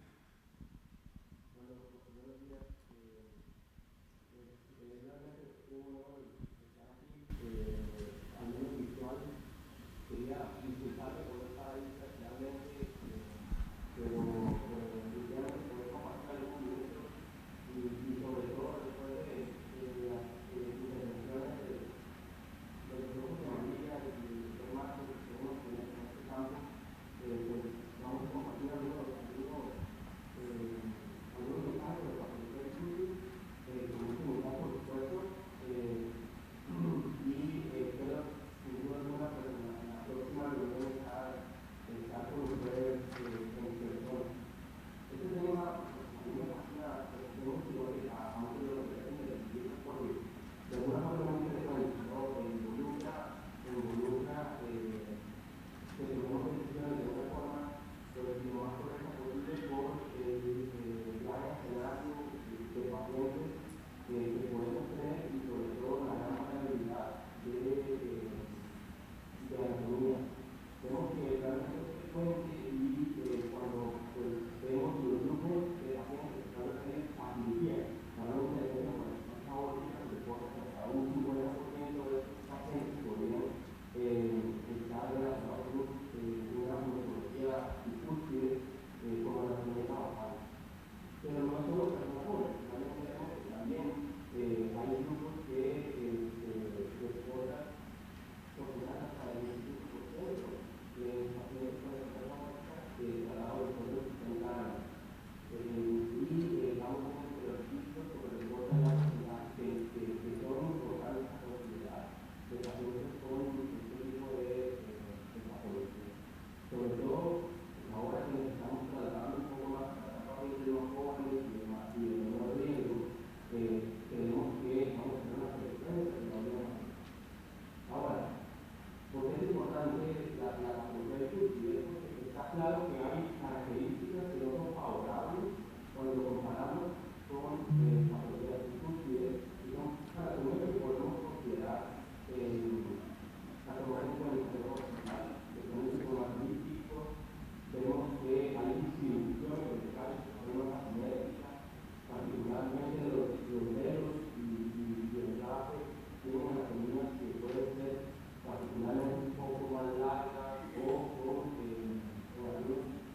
claro que hay características que no son favorables cuando lo comparamos con patologías de cúspide, y son características que podemos considerar características del sistema hospital, que son un sistema crítico. Vemos que hay distribuciones de casos de problemas asimétricas, particularmente de los dedos y el gafe, tienen anatonías que pueden ser particularmente un poco más largas o con algunos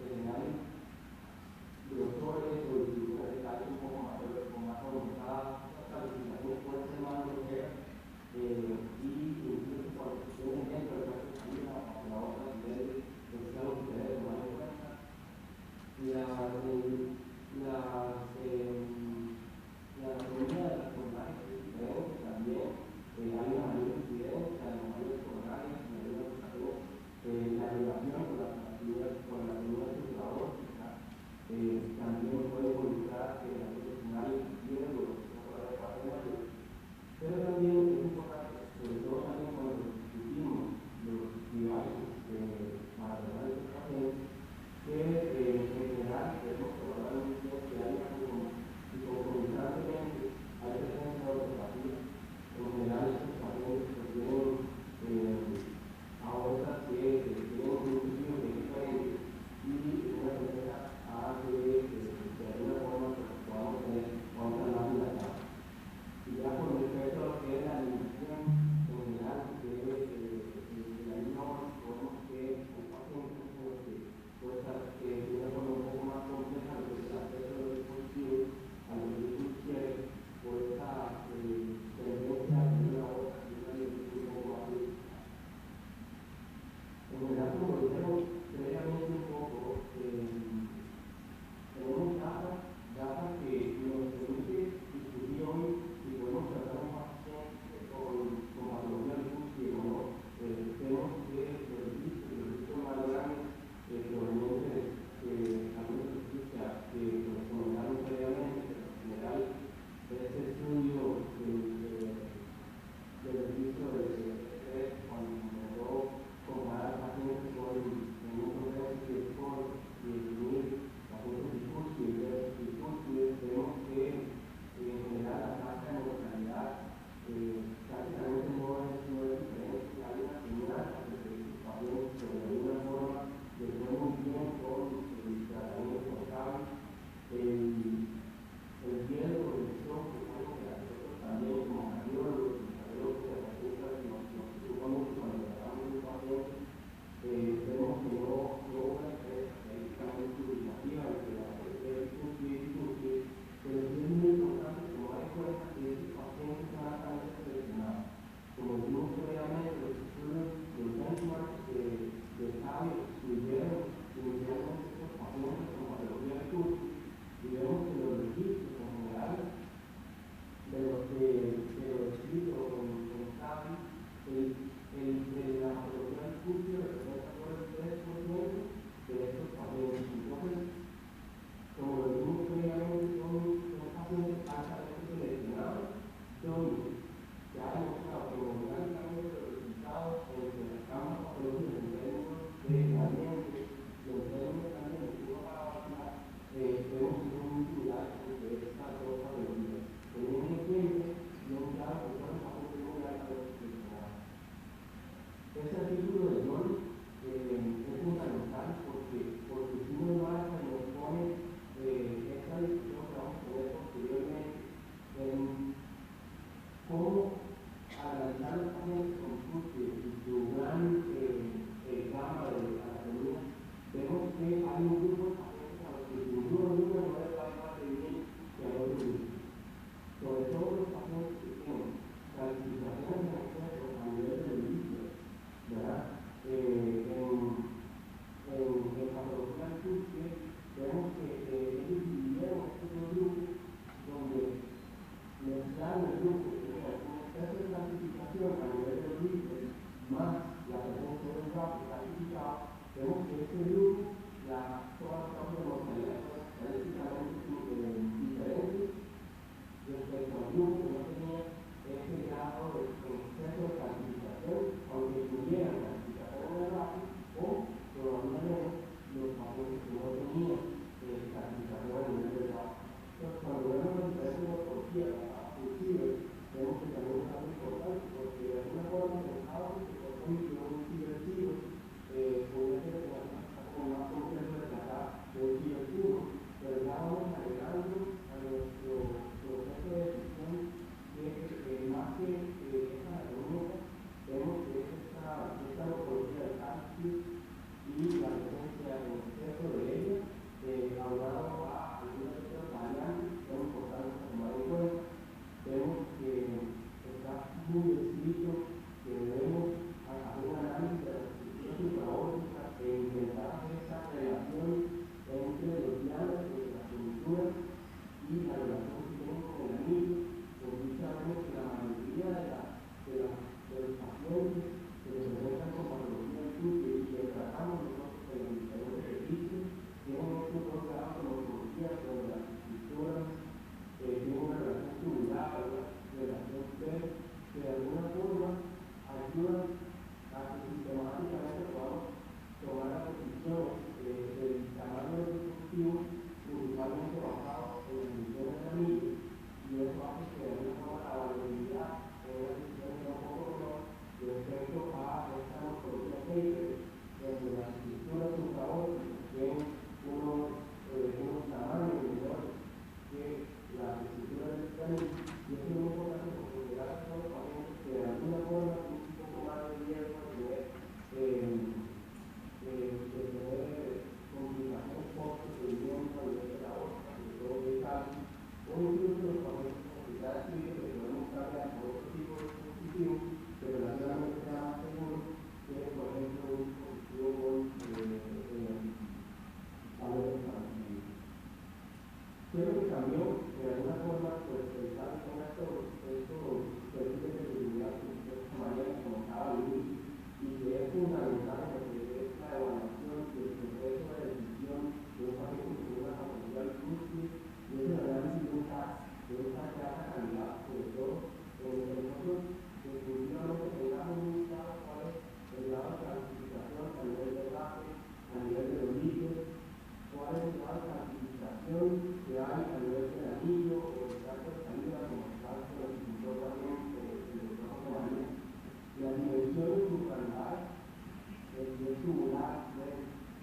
rigidez tubular,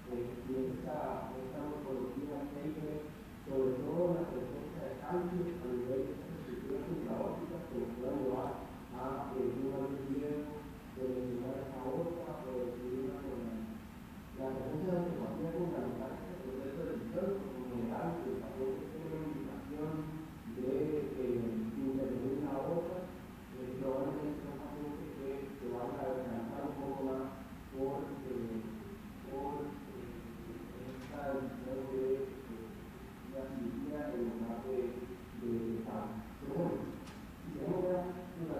y esta morfología Kegel, sobre todo la presencia de cambios a nivel de estas estructuras intraópticas que nos puedan llevar a una rigidez de lesionar esa aorta o de subir una columna. La presencia de osteopatía fundamental en el proceso de lesión, en general, el paciente tiene una indicación de intervenir la aorta, probablemente son pacientes que se van a descansar un poco más por esta decisión de la cirugía en lugar de cambio. Pero bueno, si tenemos ya una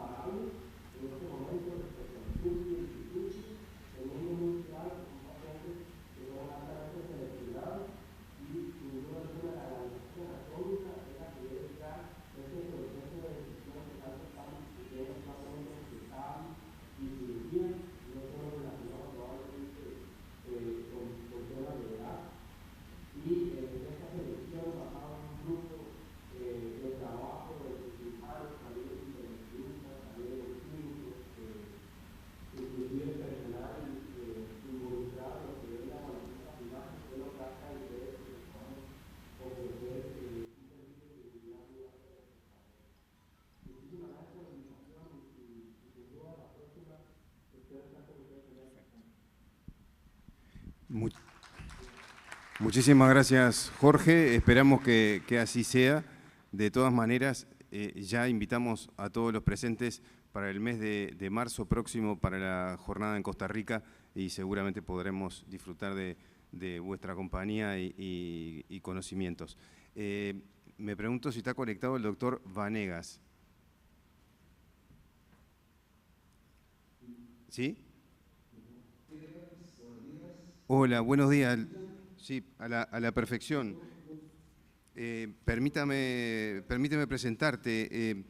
comparables en este momento respecto al CUSI y el CICUSI. Tenemos muy claro que son pacientes que son altamente seleccionados y sin duda alguna la organización anatómica es la que debe dar este proceso de decisión de casos tan pequeños, pacientes que saben y cirugía, no solo relacionados probablemente con temas de edad. Y esta selección basada en un grupo de trabajo de cirujanos, también de intervencionistas, también de químicos, inclusive personal involucrado en lo que es la evaluación capilar, que es lo que hace el interés que podamos ofrecer un servicio de seguridad muy alto. Muchísimas gracias por la invitación y sin duda la próxima espero estar con ustedes. Muchísimas gracias, Jorge. Esperamos que así sea. De todas maneras, ya invitamos a todos los presentes para el mes de marzo próximo para la jornada en Costa Rica y seguramente podremos disfrutar de vuestra compañía y conocimientos. Me pregunto si está conectado el doctor Vanegas. ¿Sí? Hola, buenos días. Sí, a la perfección. Permíteme presentarte.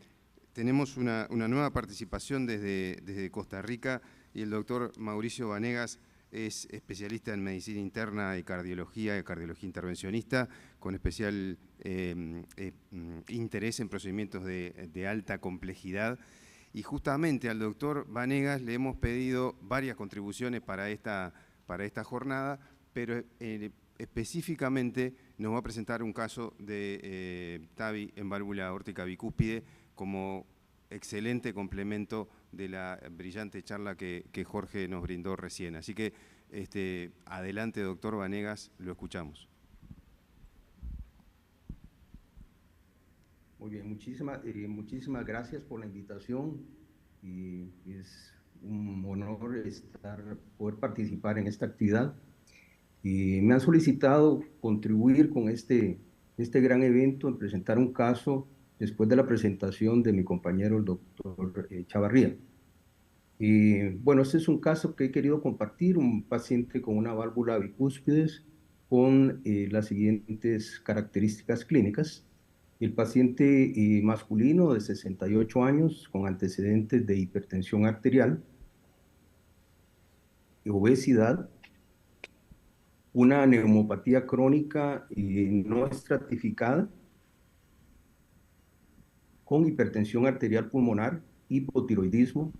Tenemos una nueva participación desde Costa Rica y el doctor Mauricio Vanegas es especialista en medicina interna y cardiología intervencionista, con especial interés en procedimientos de alta complejidad. Y justamente al doctor Vanegas le hemos pedido varias contribuciones para esta jornada, pero específicamente nos va a presentar un caso de TAVI en válvula aórtica bicúspide como excelente complemento de la brillante charla que Jorge nos brindó recién. Así que adelante, doctor Vanegas, lo escuchamos. Muy bien, muchísimas gracias por la invitación y es un honor poder participar en esta actividad. Y me han solicitado contribuir con este gran evento en presentar un caso después de la presentación de mi compañero, el doctor Chavarría. Y bueno, este es un caso que he querido compartir, un paciente con una válvula bicúspides con las siguientes características clínicas. El paciente masculino de 68 años con antecedentes de hipertensión arterial, obesidad, una neumopatía crónica no estratificada, con hipertensión arterial pulmonar, hipotiroidismo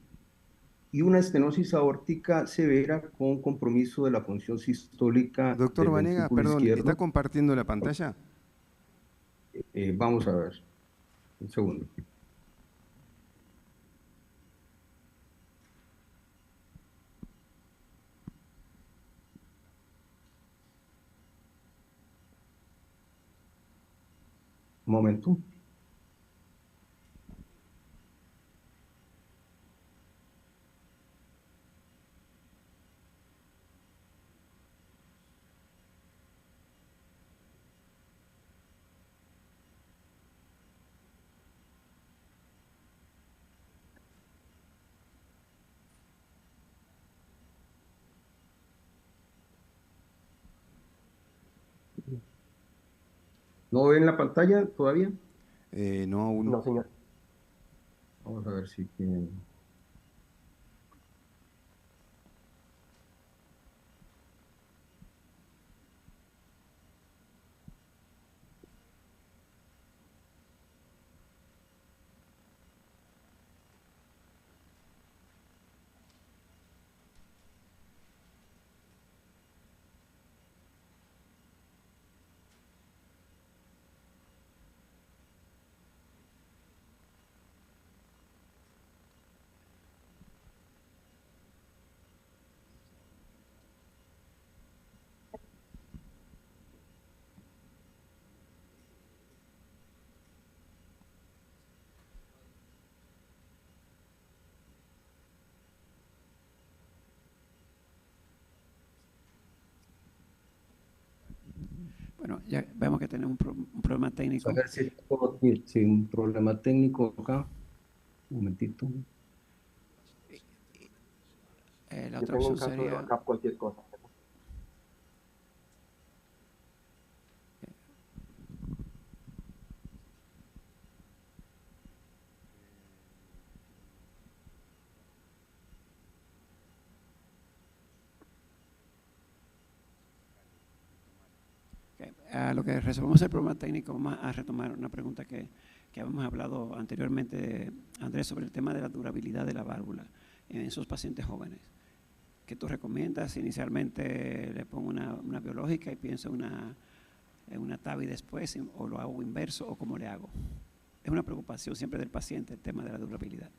y una estenosis aórtica severa con compromiso de la función sistólica. Doctor Vanegas, perdón, izquierdo. ¿está compartiendo la pantalla? Vamos a ver, un segundo. Un momento. ¿No ven la pantalla todavía? No, aún. No, señor. Vamos a ver si tienen. Bueno, ya vemos que tenemos un problema técnico. A ver si sí, un problema técnico acá. Un momentito. La Yo otra tengo un opción caso de sería... backup, cualquier cosa. A lo que resolvemos el problema técnico, vamos a retomar una pregunta que habíamos hablado anteriormente, Andrés, sobre el tema de la durabilidad de la válvula en esos pacientes jóvenes. ¿Qué tú recomiendas? Inicialmente le pongo una biológica y pienso en una TAVI después, o lo hago inverso, o cómo le hago. Es una preocupación siempre del paciente el tema de la durabilidad.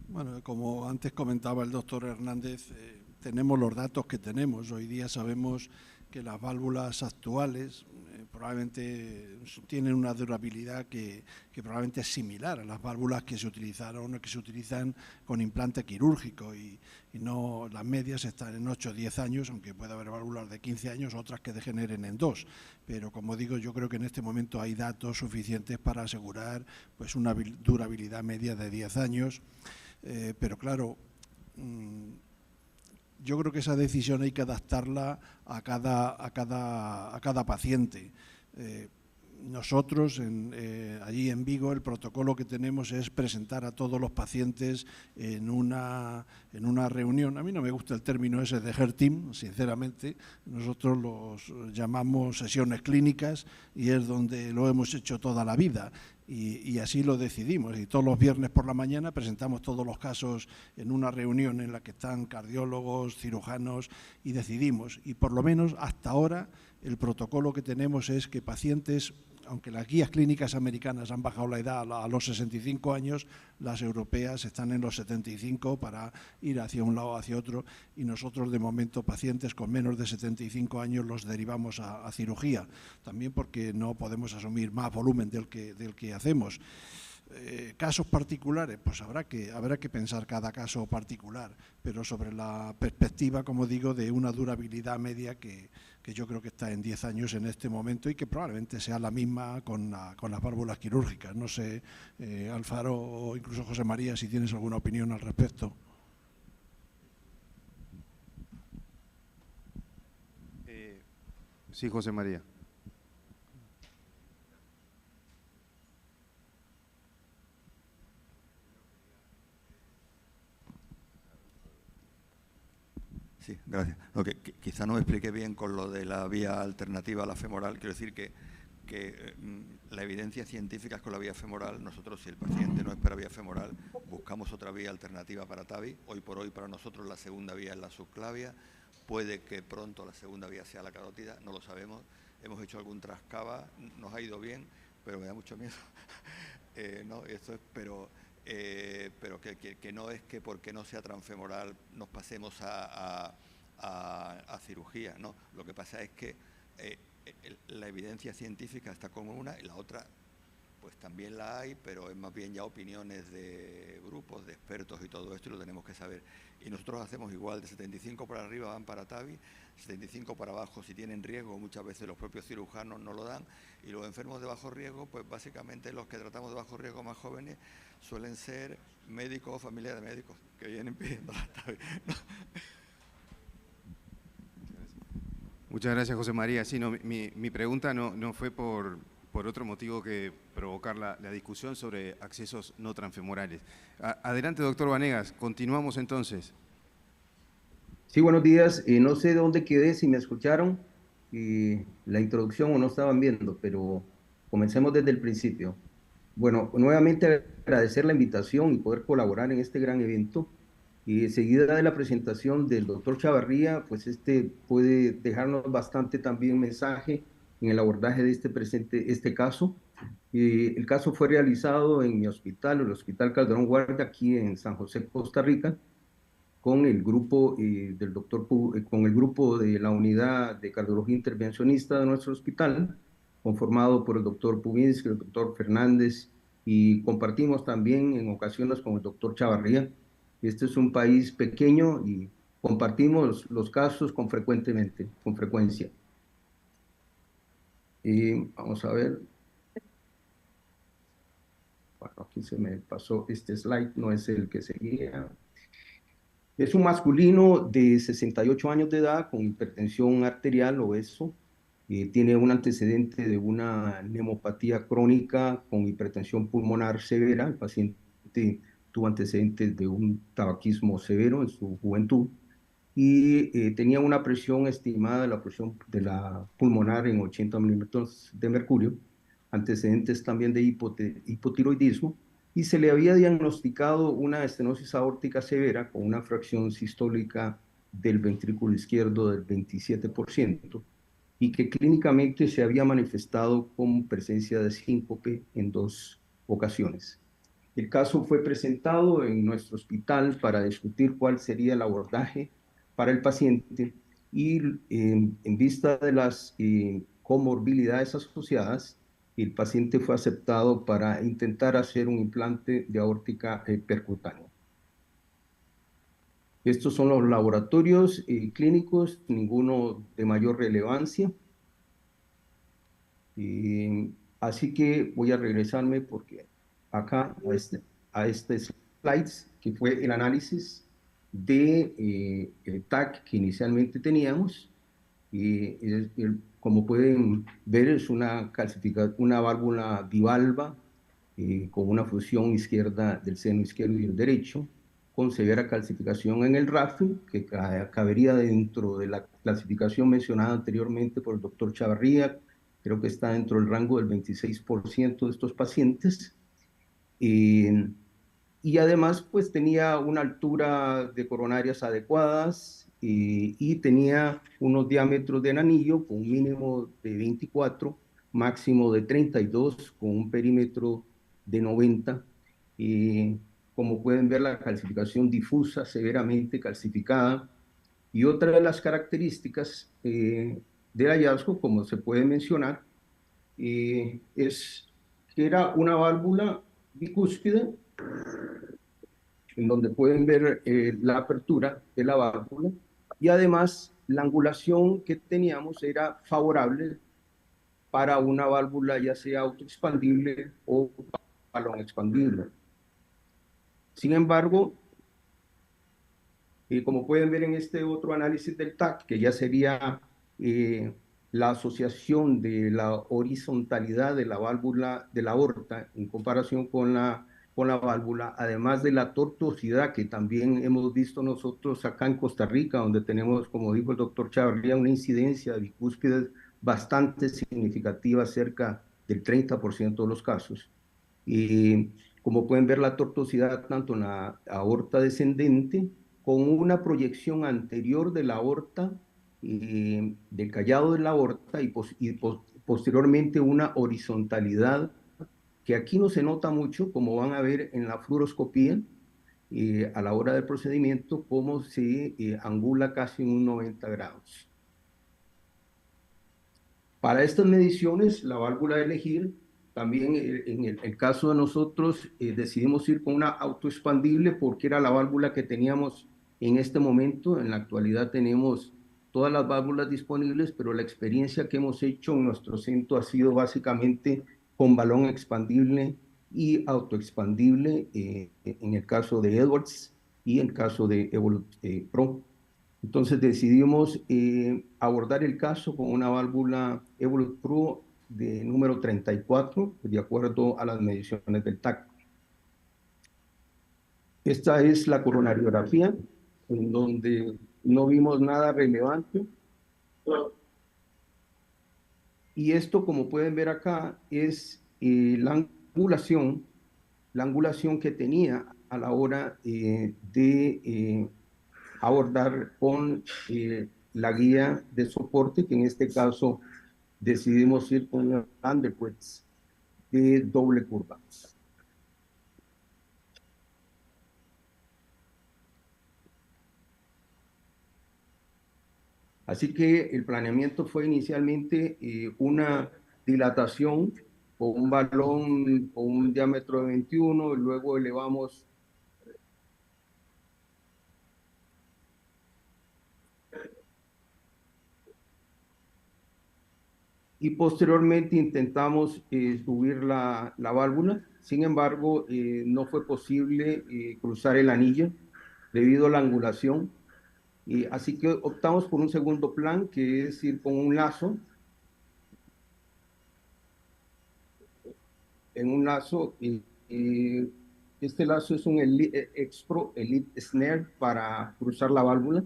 Bueno, como antes comentaba el doctor Hernández, tenemos los datos que tenemos. Hoy día sabemos que las válvulas actuales probablemente tienen una durabilidad que probablemente es similar a las válvulas que se utilizaron o que se utilizan con implante quirúrgico y no, las medias están en 8 o 10 años, aunque puede haber válvulas de 15 años, otras que degeneren en 2. Pero como digo, yo creo que en este momento hay datos suficientes para asegurar pues una durabilidad media de 10 años. Pero claro, yo creo que esa decisión hay que adaptarla a cada paciente. Nosotros, allí en Vigo, el protocolo que tenemos es presentar a todos los pacientes en una reunión. A mí no me gusta el término ese de Heart Team, sinceramente. Nosotros los llamamos sesiones clínicas y es donde lo hemos hecho toda la vida. Y así lo decidimos. Y todos los viernes por la mañana presentamos todos los casos en una reunión en la que están cardiólogos, cirujanos y decidimos. Y por lo menos hasta ahora el protocolo que tenemos es que pacientes, aunque las guías clínicas americanas han bajado la edad a los 65 años, las europeas están en los 75 para ir hacia un lado o hacia otro, y nosotros de momento pacientes con menos de 75 años los derivamos a cirugía, también porque no podemos asumir más volumen del que hacemos. Casos particulares, pues habrá que pensar cada caso particular, pero sobre la perspectiva, como digo, de una durabilidad media que yo creo que está en 10 años en este momento y que probablemente sea la misma con las válvulas quirúrgicas. No sé, Alfaro o incluso José María, si tienes alguna opinión al respecto. Sí, José María. Sí, gracias. No, quizá no me expliqué bien con lo de la vía alternativa a la femoral. Quiero decir que la evidencia científica es con la vía femoral. Nosotros, si el paciente no espera vía femoral, buscamos otra vía alternativa para TAVI. Hoy por hoy, para nosotros, la segunda vía es la subclavia. Puede que pronto la segunda vía sea la carótida, no lo sabemos. Hemos hecho algún trascava, nos ha ido bien, pero me da mucho miedo. No, eso es, pero que no es que porque no sea transfemoral nos pasemos a cirugía, ¿no? Lo que pasa es que la evidencia científica está como una y la otra pues también la hay, pero es más bien ya opiniones de grupos, de expertos y todo esto, y lo tenemos que saber. Y nosotros hacemos igual, de 75 para arriba van para TAVI, 75 para abajo si tienen riesgo, muchas veces los propios cirujanos no lo dan, y los enfermos de bajo riesgo, pues básicamente los que tratamos de bajo riesgo más jóvenes suelen ser médicos o familia de médicos que vienen pidiendo la TAVI, ¿no? Muchas gracias, José María. Sí, no, mi pregunta no fue por otro motivo que provocar la discusión sobre accesos no transfemorales. Adelante, doctor Vanegas. Continuamos entonces. Sí, buenos días. No sé de dónde quedé, si me escucharon la introducción o no estaban viendo, pero comencemos desde el principio. Bueno, nuevamente agradecer la invitación y poder colaborar en este gran evento. Y enseguida de la presentación del doctor Chavarría, pues puede dejarnos bastante también mensaje en el abordaje de este caso. El caso fue realizado en mi hospital, el Hospital Calderón Guardia, aquí en San José, Costa Rica, con el grupo con el grupo de la unidad de cardiología intervencionista de nuestro hospital, conformado por el doctor Pubinsky, el doctor Fernández, y compartimos también en ocasiones con el doctor Chavarría. Este es un país pequeño y compartimos los casos con frecuencia. Y vamos a ver. Bueno, aquí se me pasó este slide, no es el que seguía. Es un masculino de 68 años de edad con hipertensión arterial, obeso. Tiene un antecedente de una neumopatía crónica con hipertensión pulmonar severa. El paciente tuvo antecedentes de un tabaquismo severo en su juventud y tenía una presión estimada de la presión de la pulmonar en 80 milímetros de mercurio, antecedentes también de hipotiroidismo, y se le había diagnosticado una estenosis aórtica severa con una fracción sistólica del ventrículo izquierdo del 27%, y que clínicamente se había manifestado con presencia de síncope en 2 ocasiones. El caso fue presentado en nuestro hospital para discutir cuál sería el abordaje para el paciente y en vista de las comorbilidades asociadas, el paciente fue aceptado para intentar hacer un implante de aórtica percutánea. Estos son los laboratorios clínicos, ninguno de mayor relevancia. Así que voy a regresarme porque acá a este slides, que fue el análisis de el TAC que inicialmente teníamos. Como pueden ver, es una válvula bivalva con una fusión izquierda del seno izquierdo y el derecho, con severa calcificación en el RAFI, que cabería dentro de la clasificación mencionada anteriormente por el doctor Chavarría. Creo que está dentro del rango del 26% de estos pacientes. Y además, pues tenía una altura de coronarias adecuadas y tenía unos diámetros de anillo con un mínimo de 24, máximo de 32, con un perímetro de 90. Como pueden ver, la calcificación difusa, severamente calcificada. Y otra de las características del hallazgo, como se puede mencionar, es que era una válvula bicúspide, en donde pueden ver la apertura de la válvula, y además la angulación que teníamos era favorable para una válvula ya sea autoexpandible o balón expandible. Sin embargo, como pueden ver en este otro análisis del TAC, que ya sería la asociación de la horizontalidad de la válvula de la aorta en comparación con la válvula, además de la tortuosidad que también hemos visto nosotros acá en Costa Rica, donde tenemos, como dijo el doctor Chavarría, una incidencia de bicúspides bastante significativa, cerca del 30% de los casos. Y como pueden ver, la tortuosidad tanto en la aorta descendente, con una proyección anterior de la aorta, del callado de la aorta, y posteriormente una horizontalidad que aquí no se nota mucho, como van a ver en la fluoroscopía, a la hora del procedimiento, cómo se angula casi en un 90 grados. Para estas mediciones, la válvula a elegir, también en el caso de nosotros, decidimos ir con una autoexpandible porque era la válvula que teníamos en este momento. En la actualidad tenemos todas las válvulas disponibles, pero la experiencia que hemos hecho en nuestro centro ha sido básicamente con balón expandible y autoexpandible, en el caso de Edwards y en el caso de Evolut Pro. Entonces decidimos abordar el caso con una válvula Evolut Pro de número 34, de acuerdo a las mediciones del TAC. Esta es la coronariografía, en donde no vimos nada relevante. Y esto, como pueden ver acá, es la angulación que tenía a la hora de abordar con la guía de soporte, que en este caso decidimos ir con el Underwoods de doble curva. Así que el planeamiento fue inicialmente una dilatación con un balón con un diámetro de 21, y luego elevamos y posteriormente intentamos subir la válvula. Sin embargo, no fue posible cruzar el anillo debido a la angulación. Así que optamos por un segundo plan, que es ir con un lazo. En un lazo, este lazo es un Expro Elite Snare para cruzar la válvula.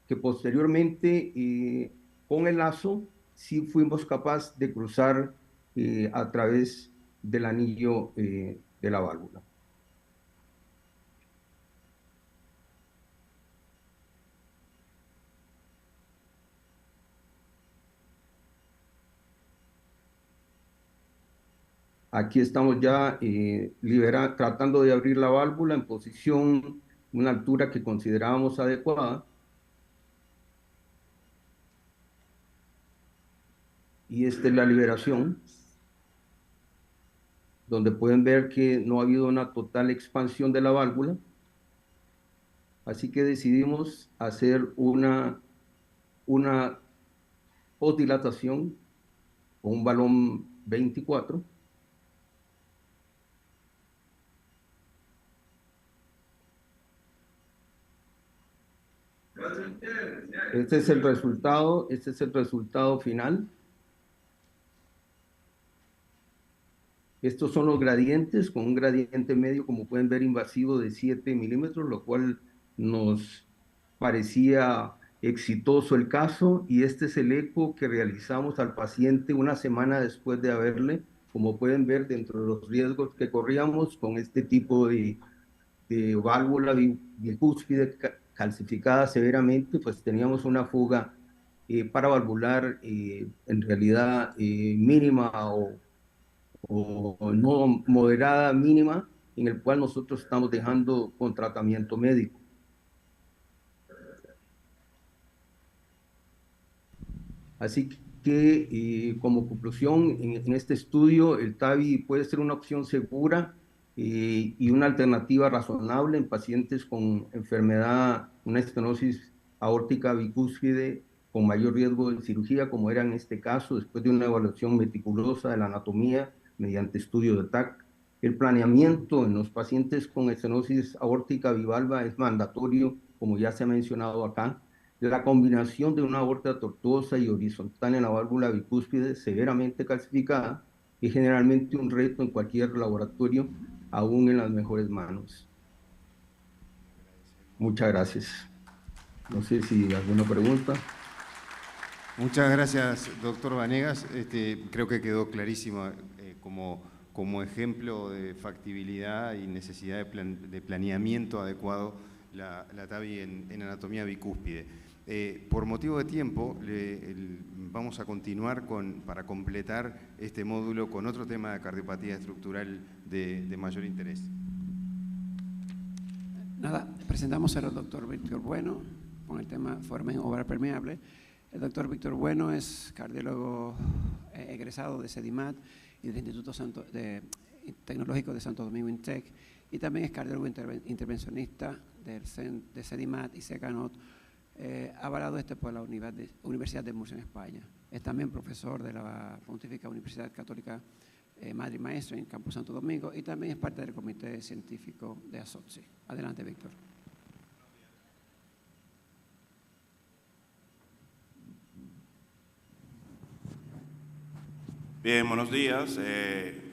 Que posteriormente, con el lazo, sí fuimos capaces de cruzar a través del anillo de la válvula. Aquí estamos ya tratando de abrir la válvula en posición, una altura que considerábamos adecuada. Y esta es la liberación, donde pueden ver que no ha habido una total expansión de la válvula. Así que decidimos hacer una posdilatación con un balón 24. Este es el resultado final. Estos son los gradientes, con un gradiente medio, como pueden ver, invasivo de 7 milímetros, lo cual nos parecía exitoso el caso. Y este es el eco que realizamos al paciente una semana después de haberle, como pueden ver, dentro de los riesgos que corríamos con este tipo de válvula bicúspide calcificada severamente, pues teníamos una fuga paravalvular en realidad mínima o no moderada, mínima, en el cual nosotros estamos dejando con tratamiento médico. Así que como conclusión, en este estudio, el TAVI puede ser una opción segura y una alternativa razonable en pacientes con enfermedad, una estenosis aórtica bicúspide con mayor riesgo de cirugía, como era en este caso, después de una evaluación meticulosa de la anatomía mediante estudio de TAC. El planeamiento en los pacientes con estenosis aórtica bivalva es mandatorio, como ya se ha mencionado acá. La combinación de una aorta tortuosa y horizontal en la válvula bicúspide severamente calcificada es generalmente un reto en cualquier laboratorio, aún en las mejores manos. Muchas gracias. No sé si alguna pregunta. Muchas gracias, doctor Vanegas. Creo que quedó clarísimo como ejemplo de factibilidad y necesidad de planeamiento adecuado la TAVI en anatomía bicúspide. Por motivo de tiempo, vamos a continuar para completar este módulo con otro tema de cardiopatía estructural de mayor interés. Nada, presentamos al doctor Víctor Bueno con el tema Foramen Ovar Permeable. El doctor Víctor Bueno es cardiólogo egresado de CEDIMAT y del Instituto Tecnológico de Santo Domingo INTEC, y también es cardiólogo intervencionista de CEDIMAT y CECANOT, avalado por la Universidad de Murcia en España. Es también profesor de la Pontificia Universidad Católica Madre y Maestro en Campus Santo Domingo, y también es parte del comité científico de ASOTSI. Adelante, Víctor. Bien, buenos días.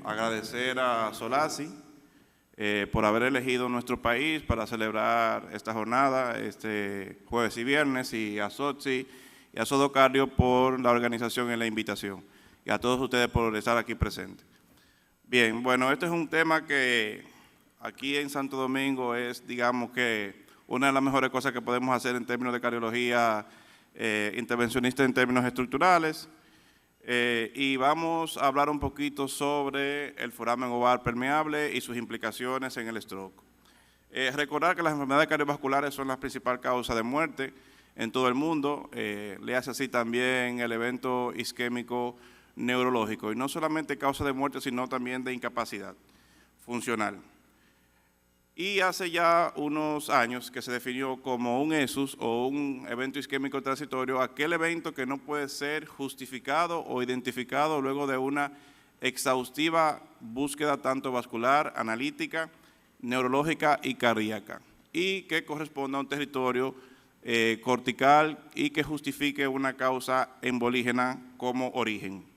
Agradecer a Solasi por haber elegido nuestro país para celebrar esta jornada, este jueves y viernes, y a SOTSI y a Sodocardio por la organización y la invitación, y a todos ustedes por estar aquí presentes. Bien, bueno, este es un tema que aquí en Santo Domingo es, digamos que, una de las mejores cosas que podemos hacer en términos de cardiología intervencionista en términos estructurales. Y vamos a hablar un poquito sobre el foramen ovar permeable y sus implicaciones en el stroke. Recordar que las enfermedades cardiovasculares son la principal causa de muerte en todo el mundo, le hace así también el evento isquémico neurológico, y no solamente causa de muerte, sino también de incapacidad funcional. Y hace ya unos años que se definió como un ESUS o un evento isquémico transitorio aquel evento que no puede ser justificado o identificado luego de una exhaustiva búsqueda tanto vascular, analítica, neurológica y cardíaca, y que corresponda a un territorio cortical y que justifique una causa embolígena como origen.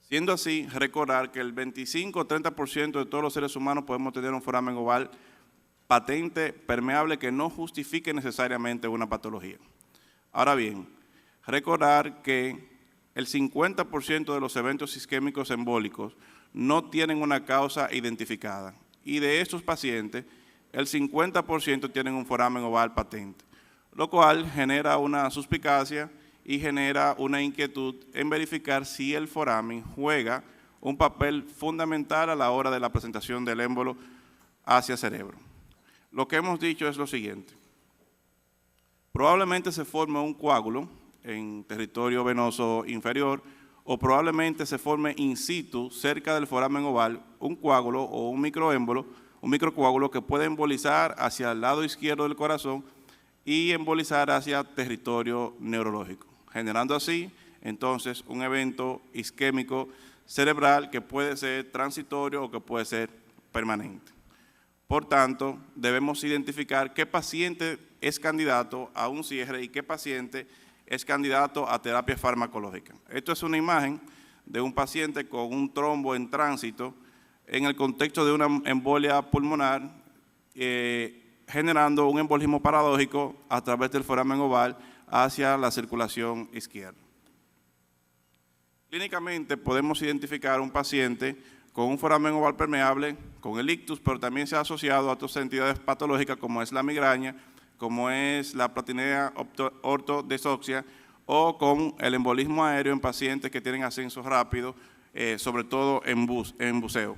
Siendo así, recordar que el 25 o 30% de todos los seres humanos podemos tener un foramen oval patente, permeable, que no justifique necesariamente una patología. Ahora bien, recordar que el 50% de los eventos isquémicos embólicos no tienen una causa identificada, y de estos pacientes, el 50% tienen un foramen oval patente, lo cual genera una suspicacia y genera una inquietud en verificar si el foramen juega un papel fundamental a la hora de la presentación del émbolo hacia el cerebro. Lo que hemos dicho es lo siguiente: probablemente se forme un coágulo en territorio venoso inferior, o probablemente se forme in situ, cerca del foramen oval, un coágulo o un microémbolo, un microcoágulo que puede embolizar hacia el lado izquierdo del corazón y embolizar hacia territorio neurológico, generando así, entonces, un evento isquémico cerebral que puede ser transitorio o que puede ser permanente. Por tanto, debemos identificar qué paciente es candidato a un cierre y qué paciente es candidato a terapia farmacológica. Esto es una imagen de un paciente con un trombo en tránsito en el contexto de una embolia pulmonar, generando un embolismo paradójico a través del foramen oval hacia la circulación izquierda. Clínicamente podemos identificar un paciente con un foramen oval permeable, con el ictus, pero también se ha asociado a otras entidades patológicas como es la migraña, como es la platinea ortodesoxia, o con el embolismo aéreo en pacientes que tienen ascenso rápido, sobre todo en buceo.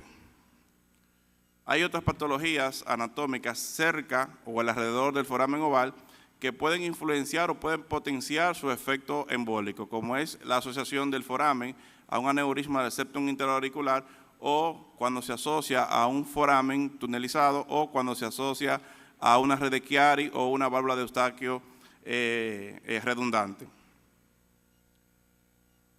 Hay otras patologías anatómicas cerca o alrededor del foramen oval que pueden influenciar o pueden potenciar su efecto embólico, como es la asociación del foramen a un aneurisma del septum interauricular, o cuando se asocia a un foramen tunelizado, o cuando se asocia a una red de Chiari o una válvula de Eustaquio redundante.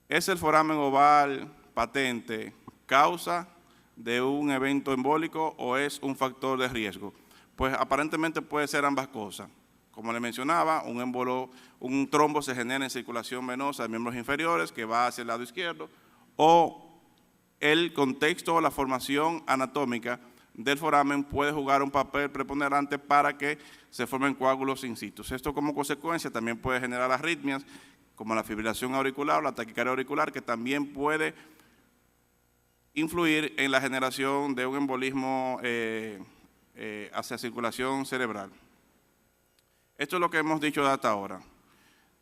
¿Es el foramen oval patente causa de un evento embólico o es un factor de riesgo? Pues aparentemente puede ser ambas cosas. Como le mencionaba, un trombo se genera en circulación venosa de miembros inferiores que va hacia el lado izquierdo, o el contexto o la formación anatómica del foramen puede jugar un papel preponderante para que se formen coágulos in situ. Esto como consecuencia también puede generar arritmias como la fibrilación auricular o la taquicardia auricular, que también puede influir en la generación de un embolismo hacia circulación cerebral. Esto es lo que hemos dicho hasta ahora.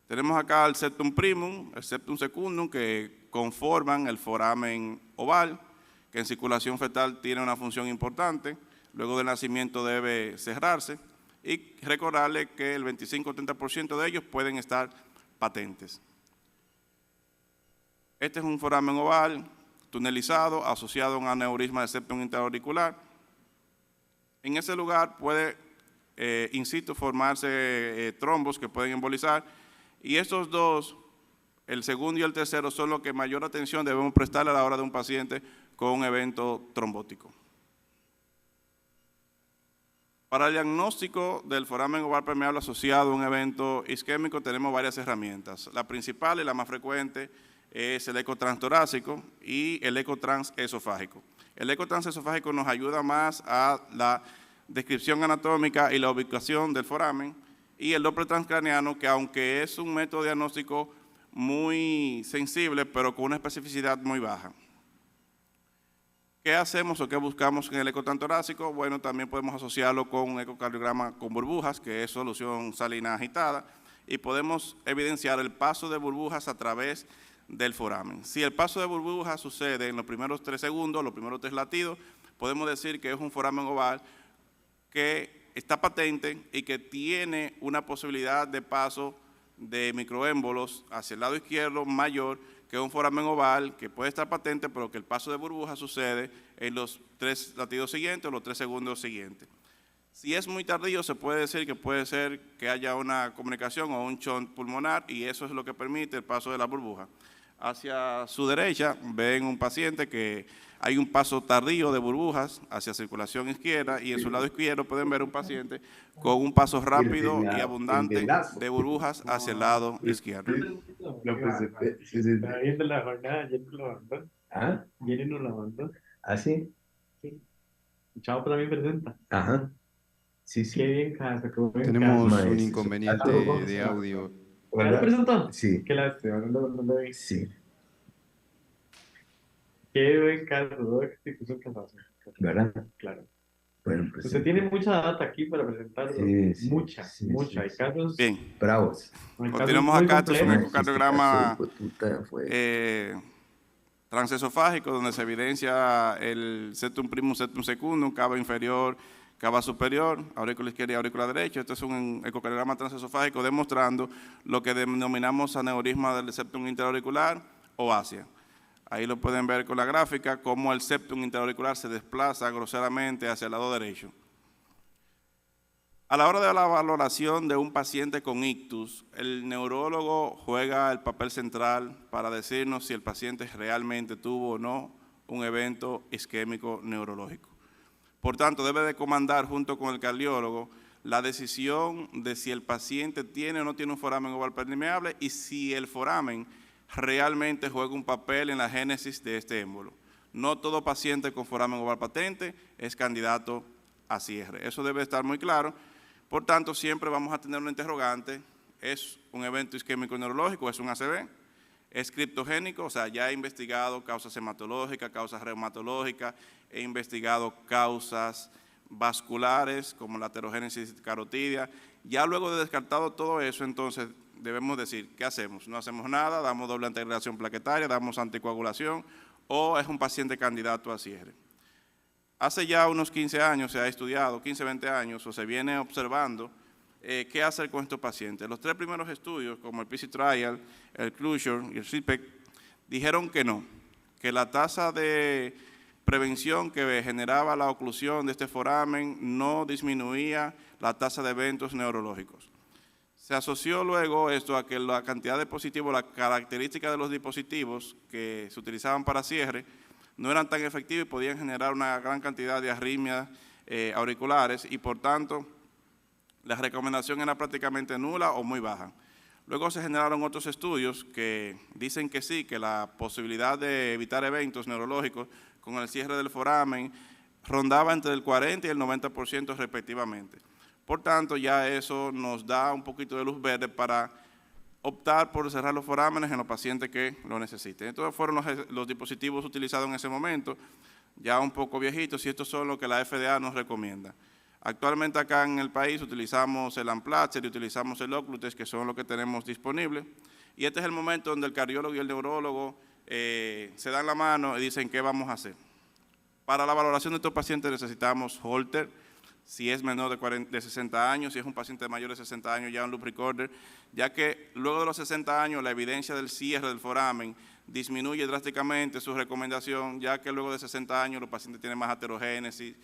Tenemos acá el septum primum, el septum secundum, que conforman el foramen oval, que en circulación fetal tiene una función importante. Luego del nacimiento debe cerrarse, y recordarle que el 25-30% de ellos pueden estar patentes. Este es un foramen oval tunelizado asociado a un aneurisma del septum interauricular. En ese lugar puede in situ formarse trombos que pueden embolizar, y estos dos, el segundo y el tercero, son los que mayor atención debemos prestarle a la hora de un paciente con un evento trombótico. Para el diagnóstico del foramen oval permeable asociado a un evento isquémico tenemos varias herramientas. La principal y la más frecuente es el eco transtorácico y el eco transesofágico. El eco transesofágico nos ayuda más a la descripción anatómica y la ubicación del foramen, y el Doppler transcraneano, que aunque es un método diagnóstico muy sensible, pero con una especificidad muy baja. ¿Qué hacemos o qué buscamos en el eco transtorácico? Bueno, también podemos asociarlo con un ecocardiograma con burbujas, que es solución salina agitada, y podemos evidenciar el paso de burbujas a través del foramen. Si el paso de burbujas sucede en los primeros 3 segundos, los primeros 3 latidos, podemos decir que es un foramen oval que está patente y que tiene una posibilidad de paso de microémbolos hacia el lado izquierdo mayor que un foramen oval que puede estar patente, pero que el paso de burbuja sucede en los 3 latidos siguientes o los 3 segundos siguientes. Si es muy tardío, se puede decir que puede ser que haya una comunicación o un shunt pulmonar, y eso es lo que permite el paso de la burbuja. Hacia su derecha ven un paciente que hay un paso tardío de burbujas hacia circulación izquierda, y en su lado izquierdo pueden ver un paciente con un paso rápido y abundante de burbujas hacia el lado izquierdo. Lo presenté. Está viendo la jornada, ayer nos lo mandó. ¿Ah? Ayer nos lo mandó. ¿Ah, sí? Sí. Chavo también presenta. Ajá. Sí, sí. Qué bien, casa. Tenemos un inconveniente de audio. ¿Ya lo presentó? Sí. Qué lástima, no lo vi. Sí. Qué buen caso, ¿no? Institución Casazo. ¿Verdad? Claro. Bueno, pues. Usted tiene mucha data aquí para presentarlo. Sí, mucha. Sí. Hay casos. Bien. Bravos. Continuamos acá. Esto es un ecocardiograma Fue transesofágico, donde se evidencia el septum primum, septum secundum, cava inferior, cava superior, aurícula izquierda y aurícula derecha. Este es un ecocardiograma transesofágico demostrando lo que denominamos aneurisma del septum interauricular o ASIA. Ahí lo pueden ver con la gráfica, cómo el septum interauricular se desplaza groseramente hacia el lado derecho. A la hora de la valoración de un paciente con ictus, el neurólogo juega el papel central para decirnos si el paciente realmente tuvo o no un evento isquémico neurológico. Por tanto, debe de comandar junto con el cardiólogo la decisión de si el paciente tiene o no tiene un foramen oval permeable y si el foramen realmente juega un papel en la génesis de este émbolo. No todo paciente con foramen oval patente es candidato a cierre. Eso debe estar muy claro. Por tanto, siempre vamos a tener una interrogante: ¿es un evento isquémico neurológico? ¿Es un ACV? ¿Es criptogénico? O sea, ya he investigado causas hematológicas, causas reumatológicas, he investigado causas vasculares como la aterogénesis carotidia. Ya luego de descartado todo eso, entonces debemos decir, ¿qué hacemos? No hacemos nada, damos doble antiagregación plaquetaria, damos anticoagulación, o es un paciente candidato a cierre. Hace ya unos 15 años se ha estudiado, 15, 20 años, o se viene observando qué hacer con estos pacientes. Los 3 primeros estudios, como el PC Trial, el Closure y el CPEC, dijeron que no, que la tasa de prevención que generaba la oclusión de este foramen no disminuía la tasa de eventos neurológicos. Se asoció luego esto a que la cantidad de dispositivos, la característica de los dispositivos que se utilizaban para cierre no eran tan efectivos y podían generar una gran cantidad de arritmias auriculares, y por tanto la recomendación era prácticamente nula o muy baja. Luego se generaron otros estudios que dicen que sí, que la posibilidad de evitar eventos neurológicos con el cierre del foramen rondaba entre el 40 y el 90% respectivamente. Por tanto, ya eso nos da un poquito de luz verde para optar por cerrar los forámenes en los pacientes que lo necesiten. Estos fueron los dispositivos utilizados en ese momento, ya un poco viejitos, y estos son los que la FDA nos recomienda. Actualmente acá en el país utilizamos el Amplatzer y utilizamos el Occlutech, que son los que tenemos disponibles, y este es el momento donde el cardiólogo y el neurólogo se dan la mano y dicen qué vamos a hacer. Para la valoración de estos pacientes necesitamos Holter, si es menor de 60 años, si es un paciente mayor de 60 años, ya un loop recorder, ya que luego de los 60 años la evidencia del cierre del foramen disminuye drásticamente su recomendación, ya que luego de 60 años los pacientes tienen más aterogénesis,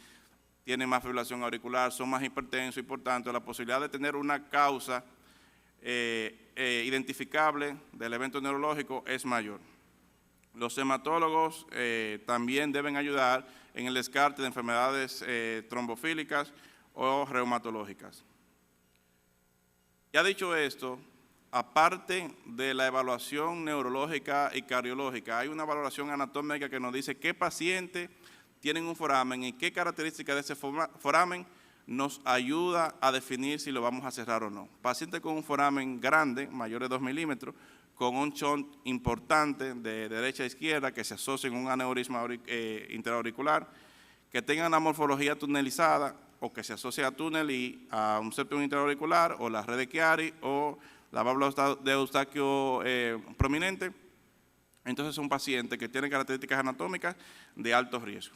tienen más fibrilación auricular, son más hipertensos, y por tanto la posibilidad de tener una causa identificable del evento neurológico es mayor. Los hematólogos también deben ayudar en el descarte de enfermedades trombofílicas o reumatológicas. Ya dicho esto, aparte de la evaluación neurológica y cardiológica, hay una valoración anatómica que nos dice qué pacientes tienen un foramen y qué características de ese foramen nos ayuda a definir si lo vamos a cerrar o no. Pacientes con un foramen grande, mayor de 2 milímetros, con un shunt importante de derecha a izquierda que se asocia con un aneurisma interauricular, que tengan una morfología tunelizada o que se asocie a túnel y a un septum interauricular o la red de Chiari o la válvula de Eustaquio prominente. Entonces son pacientes que tienen características anatómicas de alto riesgo.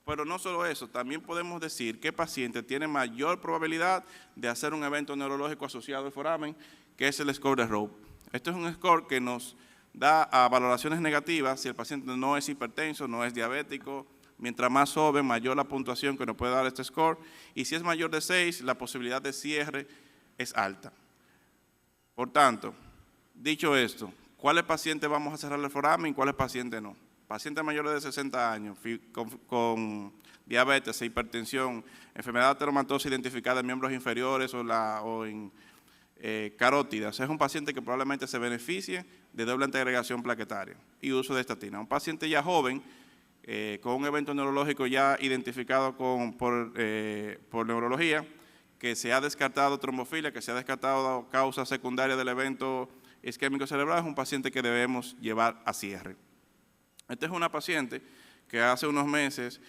Pero no solo eso, también podemos decir qué paciente tiene mayor probabilidad de hacer un evento neurológico asociado al foramen, que es el score de Rope. Este es un score que nos da a valoraciones negativas si el paciente no es hipertenso, no es diabético, Mientras más joven, mayor la puntuación que nos puede dar este score. Y si es mayor de 6, la posibilidad de cierre es alta. Por tanto, dicho esto, ¿cuáles pacientes vamos a cerrar el foramen y cuáles pacientes no? Pacientes mayores de 60 años con diabetes, hipertensión, enfermedad ateromatosa identificada en miembros inferiores o en carótidas. Es un paciente que probablemente se beneficie de doble antiagregación plaquetaria y uso de estatina. Un paciente ya joven, con un evento neurológico ya identificado por neurología, que se ha descartado trombofilia, que se ha descartado causa secundaria del evento isquémico cerebral, es un paciente que debemos llevar a cierre. Esta es una paciente que hace unos meses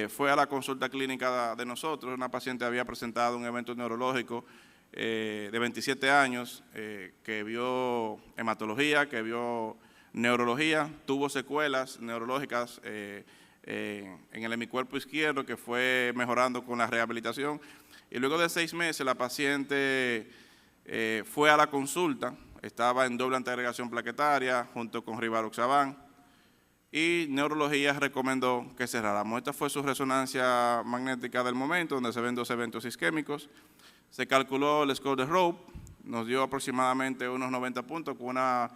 fue a la consulta clínica de nosotros. Una paciente había presentado un evento neurológico de 27 años que vio hematología, que vio neurología, tuvo secuelas neurológicas en el hemicuerpo izquierdo que fue mejorando con la rehabilitación. Y luego de 6 meses la paciente fue a la consulta, estaba en doble antiagregación plaquetaria junto con rivaroxaban, y neurología recomendó que cerráramos. Esta fue su resonancia magnética del momento, donde se ven 2 eventos isquémicos. Se calculó el score de Rope, nos dio aproximadamente unos 90 puntos, con una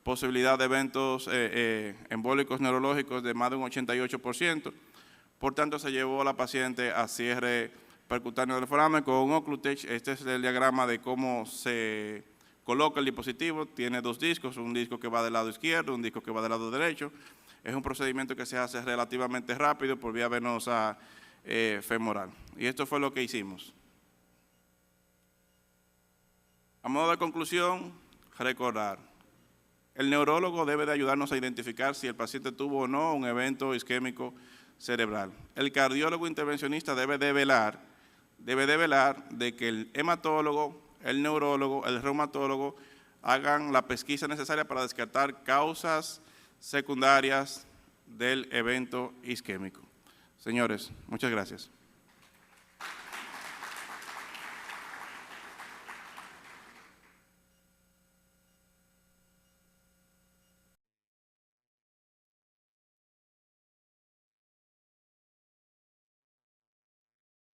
posibilidad de eventos embólicos neurológicos de más de un 88%. Por tanto, se llevó a la paciente a cierre percutáneo del foramen con un Occlutech. Este es el diagrama de cómo se coloca el dispositivo. Tiene 2 discos, un disco que va del lado izquierdo, un disco que va del lado derecho. Es un procedimiento que se hace relativamente rápido por vía venosa femoral. Y esto fue lo que hicimos. A modo de conclusión, recordar, el neurólogo debe de ayudarnos a identificar si el paciente tuvo o no un evento isquémico cerebral. El cardiólogo intervencionista debe de velar de que el hematólogo, el neurólogo, el reumatólogo hagan la pesquisa necesaria para descartar causas secundarias del evento isquémico. Señores, muchas gracias.